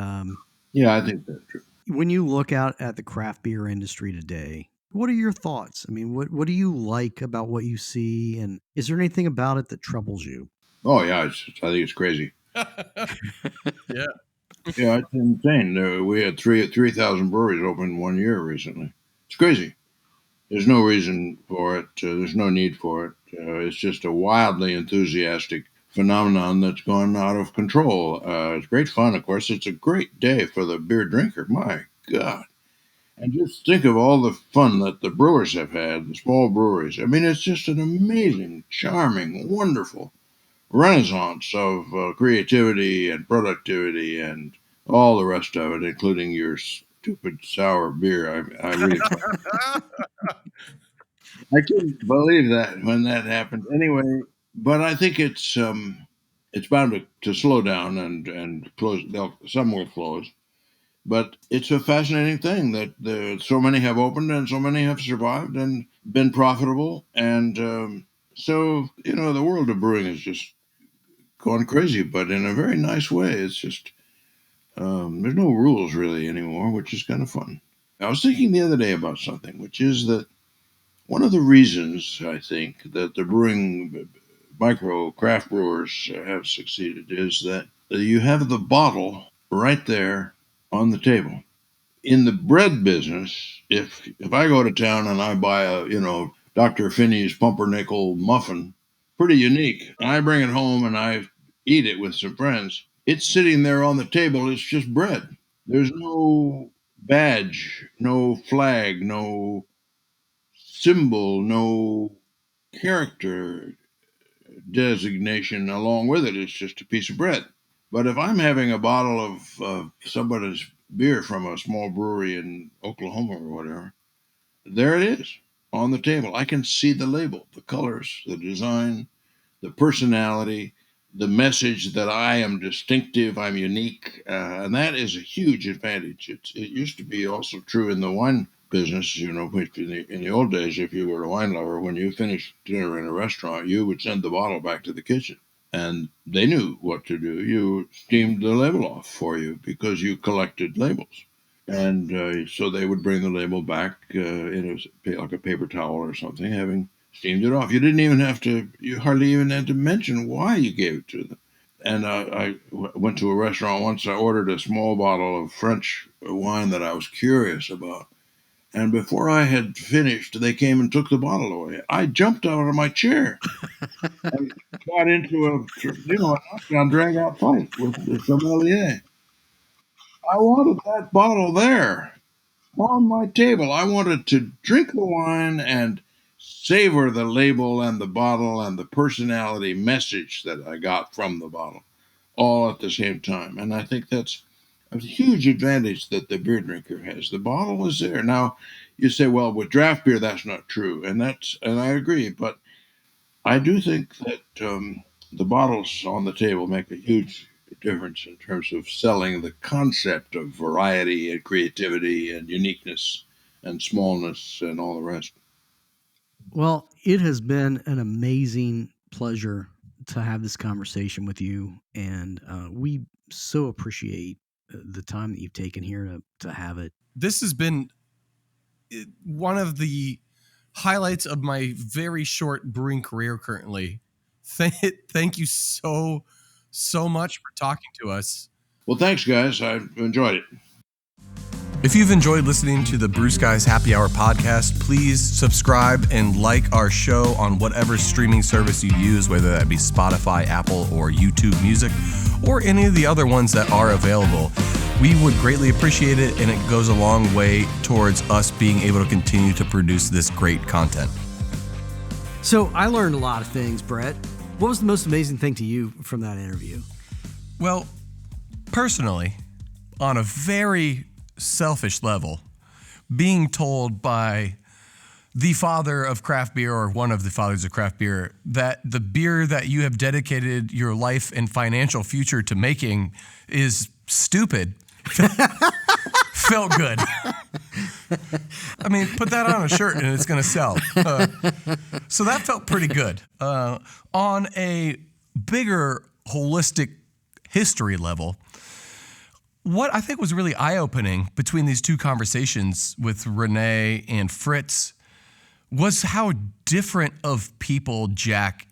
Yeah, I think that's true. when you look out at the craft beer industry today, what are your thoughts? I mean, what do you like about what you see? And is there anything about it that troubles you? Oh, yeah, I think it's crazy. Yeah. Yeah, it's insane. We had 3,000 breweries open 1 year recently. It's crazy. There's no reason for it. There's no need for it. It's just a wildly enthusiastic phenomenon that's gone out of control. It's great fun, of course. It's a great day for the beer drinker. My God. And just think of all the fun that the brewers have had, the small breweries. I mean, it's just an amazing, charming, wonderful renaissance of creativity and productivity and all the rest of it, including your stupid sour beer. I really, I couldn't believe that when that happened. Anyway, But I think it's bound to slow down and close. Some will close, but it's a fascinating thing that so many have opened and so many have survived and been profitable. And so, the world of brewing is just gone crazy, but in a very nice way. It's just, there's no rules really anymore, which is kind of fun. I was thinking the other day about something, which is that one of the reasons I think that the brewing micro craft brewers have succeeded is that you have the bottle right there on the table. In the bread business, if I go to town and I buy a Dr. Finney's pumpernickel muffin, pretty unique, and I bring it home and I eat it with some friends, it's sitting there on the table. It's just bread. There's no badge, no flag, no symbol, no character designation along with it. It's just a piece of bread. But if I'm having a bottle of somebody's beer from a small brewery in Oklahoma or whatever, there it is on the table. I can see the label, the colors, the design, the personality, the message that I am distinctive, I'm unique, and that is a huge advantage. It used to be also true in the wine business, which in the old days, if you were a wine lover, when you finished dinner in a restaurant, you would send the bottle back to the kitchen. And they knew what to do. You steamed the label off for you because you collected labels. And so they would bring the label back in like a paper towel or something, having steamed it off. You hardly even had to mention why you gave it to them. And went to a restaurant once. I ordered a small bottle of French wine that I was curious about. And before I had finished, they came and took the bottle away. I jumped out of my chair and got into a knockdown, drag out fight with the sommelier. I wanted that bottle there on my table. I wanted to drink the wine and savor the label and the bottle and the personality message that I got from the bottle all at the same time. And I think that's a huge advantage that the beer drinker has. The bottle is there. Now, you say, well, with draft beer, that's not true. And I agree. But I do think that the bottles on the table make a huge difference in terms of selling the concept of variety and creativity and uniqueness and smallness and all the rest. Well, it has been an amazing pleasure to have this conversation with you, and we so appreciate the time that you've taken here to have it. This has been one of the highlights of my very short brewing career currently. Thank you so much for talking to us. Well, thanks, guys. I enjoyed it. If you've enjoyed listening to the Brew Skies Happy Hour podcast, please subscribe and like our show on whatever streaming service you use, whether that be Spotify, Apple, or YouTube Music, or any of the other ones that are available. We would greatly appreciate it, and it goes a long way towards us being able to continue to produce this great content. So I learned a lot of things, Brett. What was the most amazing thing to you from that interview? Well, personally, on a very selfish level, being told by the father of craft beer, or one of the fathers of craft beer, that the beer that you have dedicated your life and financial future to making is stupid felt good. I mean, put that on a shirt and it's going to sell. So that felt pretty good. On a bigger holistic history level, what I think was really eye-opening between these two conversations with Renee and Fritz was how different of people Jack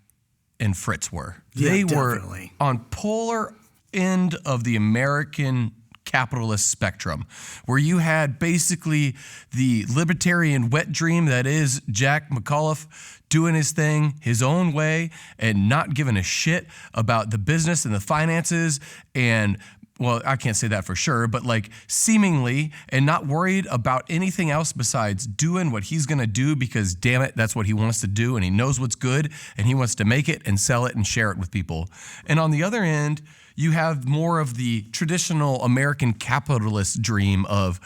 and Fritz were. Yeah, they definitely. were on polar end of the American capitalist spectrum, where you had basically the libertarian wet dream that is Jack McAuliffe doing his thing his own way and not giving a shit about the business and the finances and well, I can't say that for sure, but like seemingly and not worried about anything else besides doing what he's going to do because damn it, that's what he wants to do and he knows what's good and he wants to make it and sell it and share it with people. And on the other end, you have more of the traditional American capitalist dream of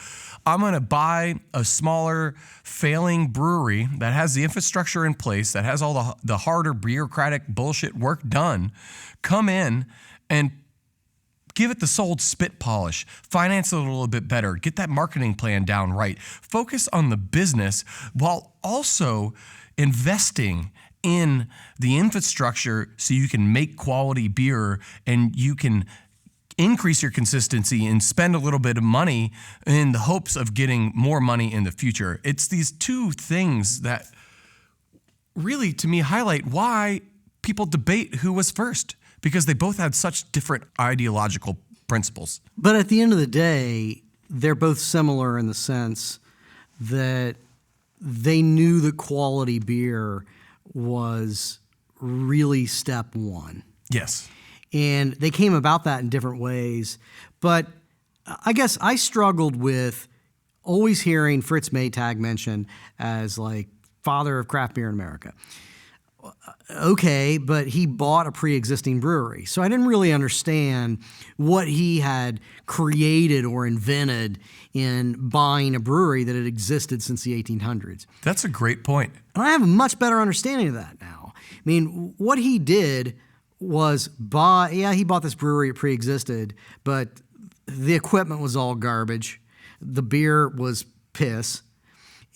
I'm going to buy a smaller failing brewery that has the infrastructure in place, that has all the harder bureaucratic bullshit work done, come in and give it the sold spit polish, finance it a little bit better, get that marketing plan down right, focus on the business while also investing in the infrastructure so you can make quality beer and you can increase your consistency and spend a little bit of money in the hopes of getting more money in the future. It's these two things that really, to me, highlight why people debate who was first, because they both had such different ideological principles. But at the end of the day, they're both similar in the sense that they knew that quality beer was really step one. Yes. And they came about that in different ways. But I guess I struggled with always hearing Fritz Maytag mentioned as like father of craft beer in America. Okay, but he bought a pre-existing brewery. So I didn't really understand what he had created or invented in buying a brewery that had existed since the 1800s. That's a great point. And I have a much better understanding of that now. I mean, what he did was he bought this brewery, it pre-existed, but the equipment was all garbage. The beer was piss.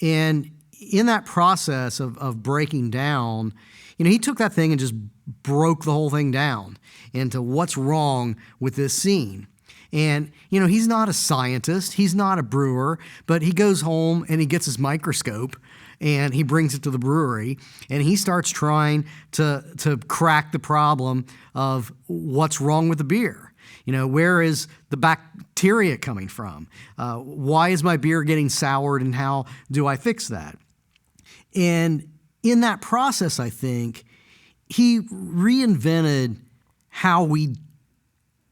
And in that process of breaking down, he took that thing and just broke the whole thing down into what's wrong with this scene. And, he's not a scientist, he's not a brewer, but he goes home and he gets his microscope and he brings it to the brewery and he starts trying to crack the problem of what's wrong with the beer. Where is the bacteria coming from? Why is my beer getting soured and how do I fix that? And in that process, I think, he reinvented how we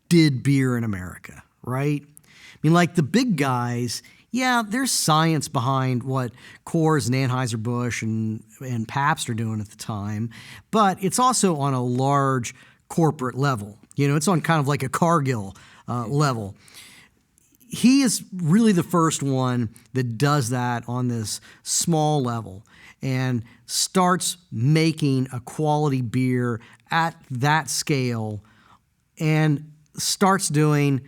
did beer in America, right? I mean, like the big guys, yeah, there's science behind what Coors and Anheuser-Busch and Pabst are doing at the time, but it's also on a large corporate level. It's on kind of like a Cargill level. He is really the first one that does that on this small level and starts making a quality beer at that scale and starts doing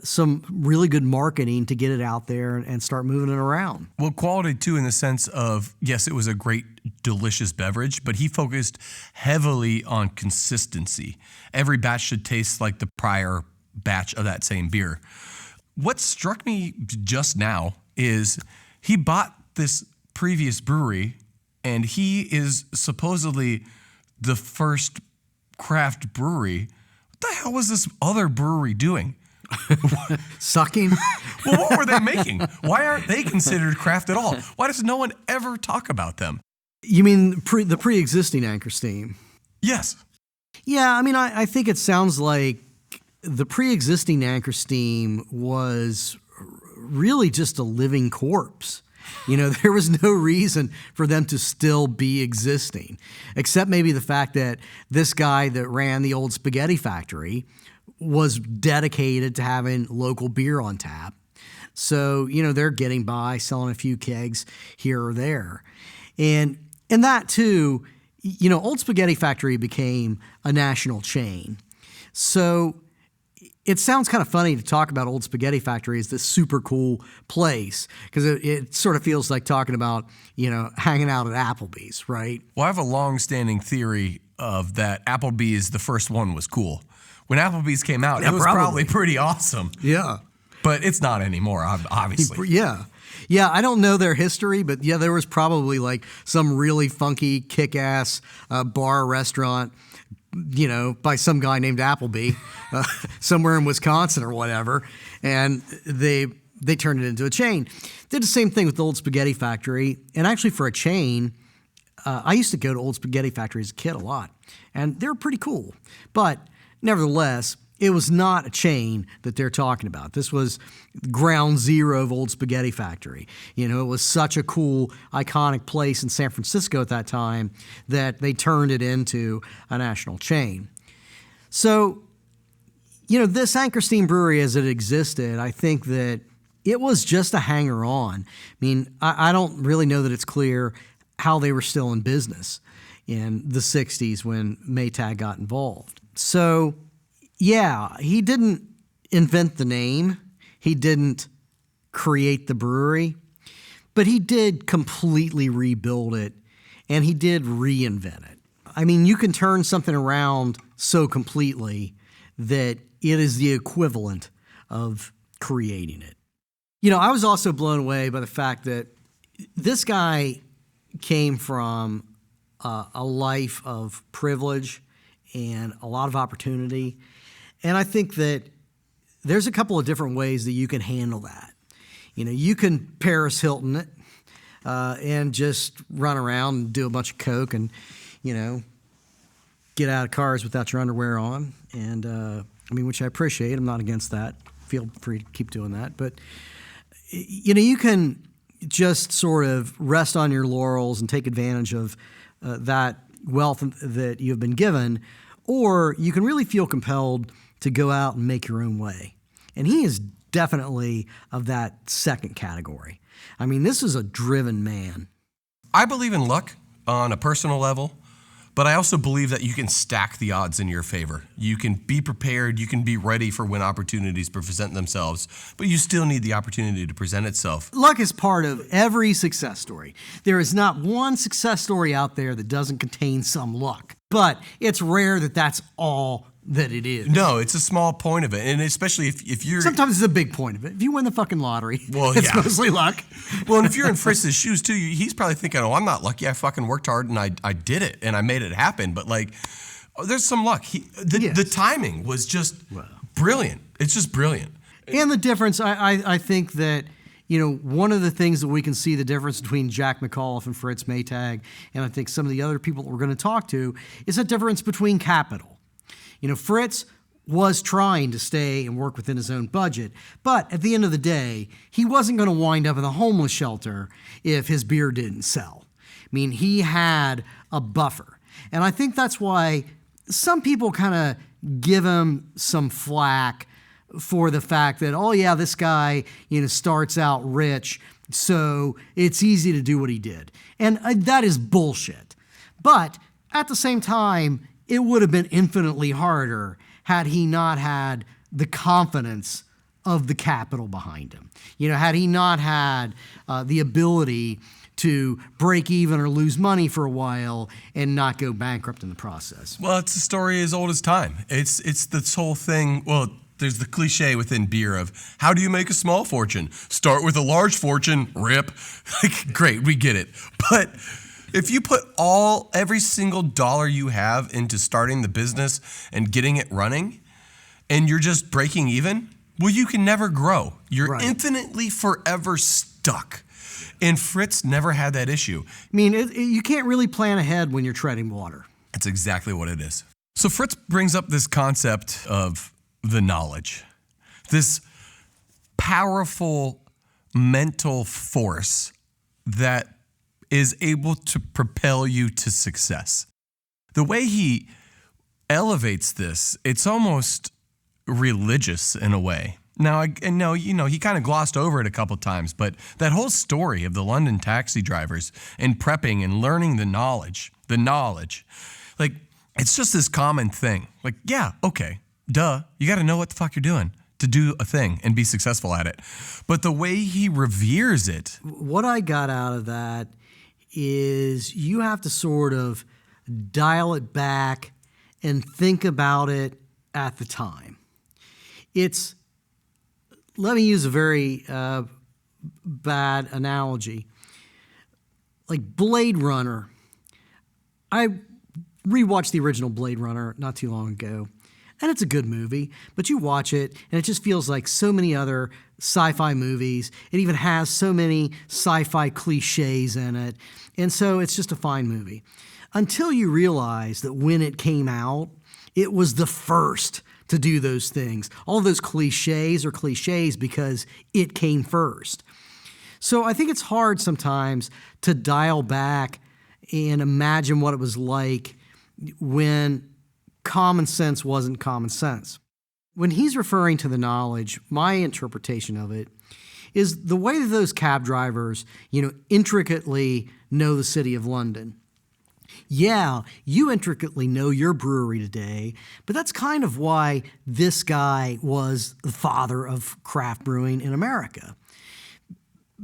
some really good marketing to get it out there and start moving it around. Well, quality too, in the sense of, yes, it was a great, delicious beverage, but he focused heavily on consistency. Every batch should taste like the prior batch of that same beer. What struck me just now is he bought this previous brewery and he is supposedly the first craft brewery. What the hell was this other brewery doing? Sucking? Well, what were they making? Why aren't they considered craft at all? Why does no one ever talk about them? You mean the pre-existing Anchor Steam? Yes. Yeah, I mean, I think it sounds like the pre-existing Anchor Steam was really just a living corpse. There was no reason for them to still be existing, except maybe the fact that this guy that ran the old spaghetti factory was dedicated to having local beer on tap. So, they're getting by, selling a few kegs here or there. And that too, Old Spaghetti Factory became a national chain. So it sounds kind of funny to talk about Old Spaghetti Factory as this super cool place because it sort of feels like talking about, hanging out at Applebee's, right? Well, I have a long-standing theory of that Applebee's, the first one, was cool. When Applebee's came out, it was probably pretty awesome. Yeah. But it's not anymore, obviously. Yeah. Yeah, I don't know their history, but yeah, there was probably like some really funky, kick-ass bar restaurant, by some guy named Appleby somewhere in Wisconsin or whatever, and they turned it into a chain. Did the same thing with the Old Spaghetti Factory, and actually for a chain, I used to go to Old Spaghetti Factory as a kid a lot, and they were pretty cool. But nevertheless, it was not a chain that they're talking about. This was ground zero of Old Spaghetti Factory. It was such a cool, iconic place in San Francisco at that time that they turned it into a national chain. So, this Anchor Steam Brewery as it existed, I think that it was just a hanger-on. I don't really know that it's clear how they were still in business in the 60s when Maytag got involved. So, yeah, he didn't invent the name. He didn't create the brewery. But he did completely rebuild it, and he did reinvent it. You can turn something around so completely that it is the equivalent of creating it. I was also blown away by the fact that this guy came from a life of privilege and a lot of opportunity. And I think that there's a couple of different ways that you can handle that. You can Paris Hilton it and just run around and do a bunch of coke and, get out of cars without your underwear on. And, which I appreciate. I'm not against that. Feel free to keep doing that. But, you can just sort of rest on your laurels and take advantage of that wealth that you've been given, or you can really feel compelled to go out and make your own way. And he is definitely of that second category. This is a driven man. I believe in luck on a personal level, but I also believe that you can stack the odds in your favor. You can be prepared, you can be ready for when opportunities present themselves, but you still need the opportunity to present itself. Luck is part of every success story. There is not one success story out there that doesn't contain some luck, but it's rare that that's all that it is. No, it's a small point of it, and especially if you're... Sometimes it's a big point of it. If you win the fucking lottery, well, it's mostly luck. Well, and if you're in Fritz's shoes, too, he's probably thinking, oh, I'm not lucky. I fucking worked hard, and I did it, and I made it happen. But, there's some luck. The timing was just brilliant. It's just brilliant. And the difference, I think that, one of the things that we can see the difference between Jack McAuliffe and Fritz Maytag, and I think some of the other people that we're going to talk to, is a difference between capital. Fritz was trying to stay and work within his own budget, but at the end of the day, he wasn't going to wind up in a homeless shelter if his beer didn't sell. He had a buffer. And I think that's why some people kind of give him some flack for the fact that, oh yeah, this guy, starts out rich, so it's easy to do what he did. And that is bullshit. But at the same time, it would have been infinitely harder had he not had the confidence of the capital behind him. Had he not had the ability to break even or lose money for a while and not go bankrupt in the process. Well, it's a story as old as time. It's this whole thing, well, there's the cliche within beer of, how do you make a small fortune? Start with a large fortune, rip. Great, we get it. But if you put every single dollar you have into starting the business and getting it running, and you're just breaking even, well, you can never grow. You're infinitely forever stuck. And Fritz never had that issue. You can't really plan ahead when you're treading water. That's exactly what it is. So Fritz brings up this concept of the knowledge, this powerful mental force that is able to propel you to success. The way he elevates this, it's almost religious in a way. Now, he kind of glossed over it a couple times, but that whole story of the London taxi drivers and prepping and learning the knowledge, it's just this common thing. Yeah, okay, duh, you got to know what the fuck you're doing to do a thing and be successful at it. But the way he reveres it. What I got out of that is you have to sort of dial it back and think about it at the time. Let me use a very bad analogy. Like Blade Runner. I rewatched the original Blade Runner not too long ago, and it's a good movie, but you watch it, and it just feels like so many other sci-fi movies. It even has so many sci-fi cliches in it, and so it's just a fine movie. Until you realize that when it came out, it was the first to to do those things. All of those cliches are cliches because it came first. So I think it's hard sometimes to dial back and imagine what it was like when common sense wasn't common sense. When he's referring to the knowledge, my interpretation of it is the way that those cab drivers, intricately know the city of London. Yeah, you intricately know your brewery today, but that's kind of why this guy was the father of craft brewing in America.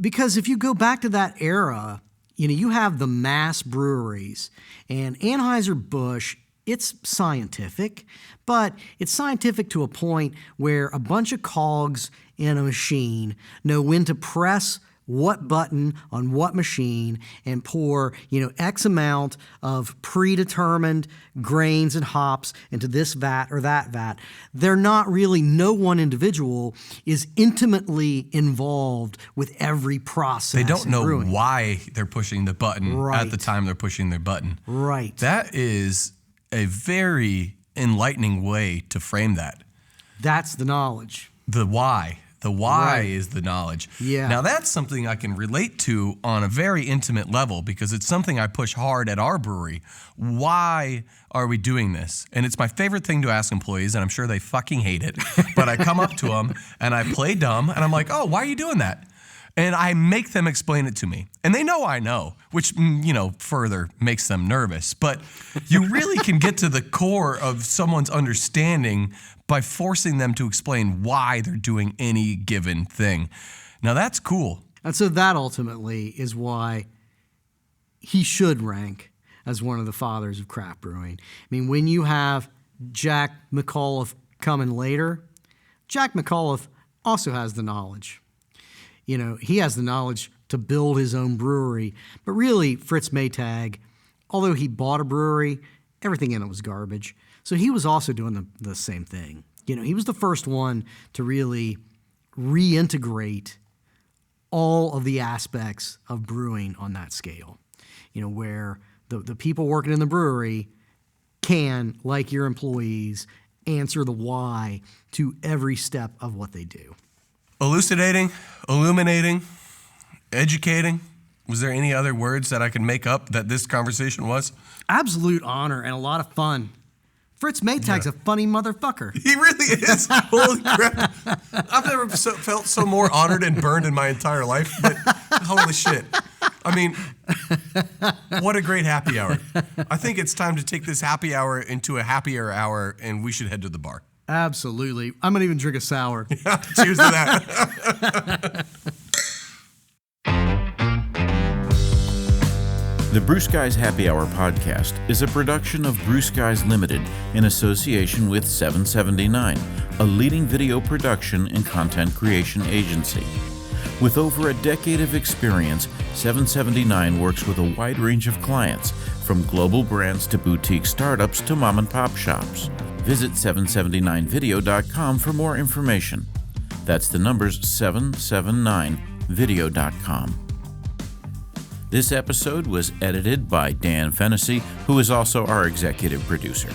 Because if you go back to that era, you have the mass breweries, and Anheuser-Busch, it's scientific, but it's scientific to a point where a bunch of cogs in a machine know when to press what button on what machine and pour, X amount of predetermined grains and hops into this vat or that vat. They're not really, no one individual is intimately involved with every process. They don't know brewing. Why they're pushing the button at the time they're pushing their button. Right. That is a very enlightening way to frame that. That's the knowledge. The why. The why is the knowledge. Yeah. Now, that's something I can relate to on a very intimate level because it's something I push hard at our brewery. Why are we doing this? And it's my favorite thing to ask employees, and I'm sure they fucking hate it. But I come up to them, and I play dumb, and I'm like, oh, why are you doing that? And I make them explain it to me. And they know I know, which, further makes them nervous. But you really can get to the core of someone's understanding by forcing them to explain why they're doing any given thing. Now, that's cool. And so that ultimately is why he should rank as one of the fathers of craft brewing. I mean, when you have Jack McAuliffe coming later, Jack McAuliffe also has the knowledge. He has the knowledge to build his own brewery. But really, Fritz Maytag, although he bought a brewery, everything in it was garbage. So he was also doing the same thing. He was the first one to really reintegrate all of the aspects of brewing on that scale, where the people working in the brewery can, like your employees, answer the why to every step of what they do. Elucidating, illuminating, educating. Was there any other words that I could make up that this conversation was? Absolute honor and a lot of fun. Fritz Maytag's a funny motherfucker. He really is. Holy crap. I've never felt so more honored and burned in my entire life, but holy shit. I mean, what a great happy hour. I think it's time to take this happy hour into a happier hour, and we should head to the bar. Absolutely. I'm going to even drink a sour. Cheers to that. The Brew Skies Happy Hour podcast is a production of Brew Skies Limited in association with 779, a leading video production and content creation agency. With over a decade of experience, 779 works with a wide range of clients, from global brands to boutique startups to mom-and-pop shops. Visit 779video.com for more information. That's the numbers 779video.com. This episode was edited by Dan Fennessy, who is also our executive producer.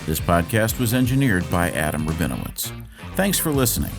This podcast was engineered by Adam Rabinowitz. Thanks for listening.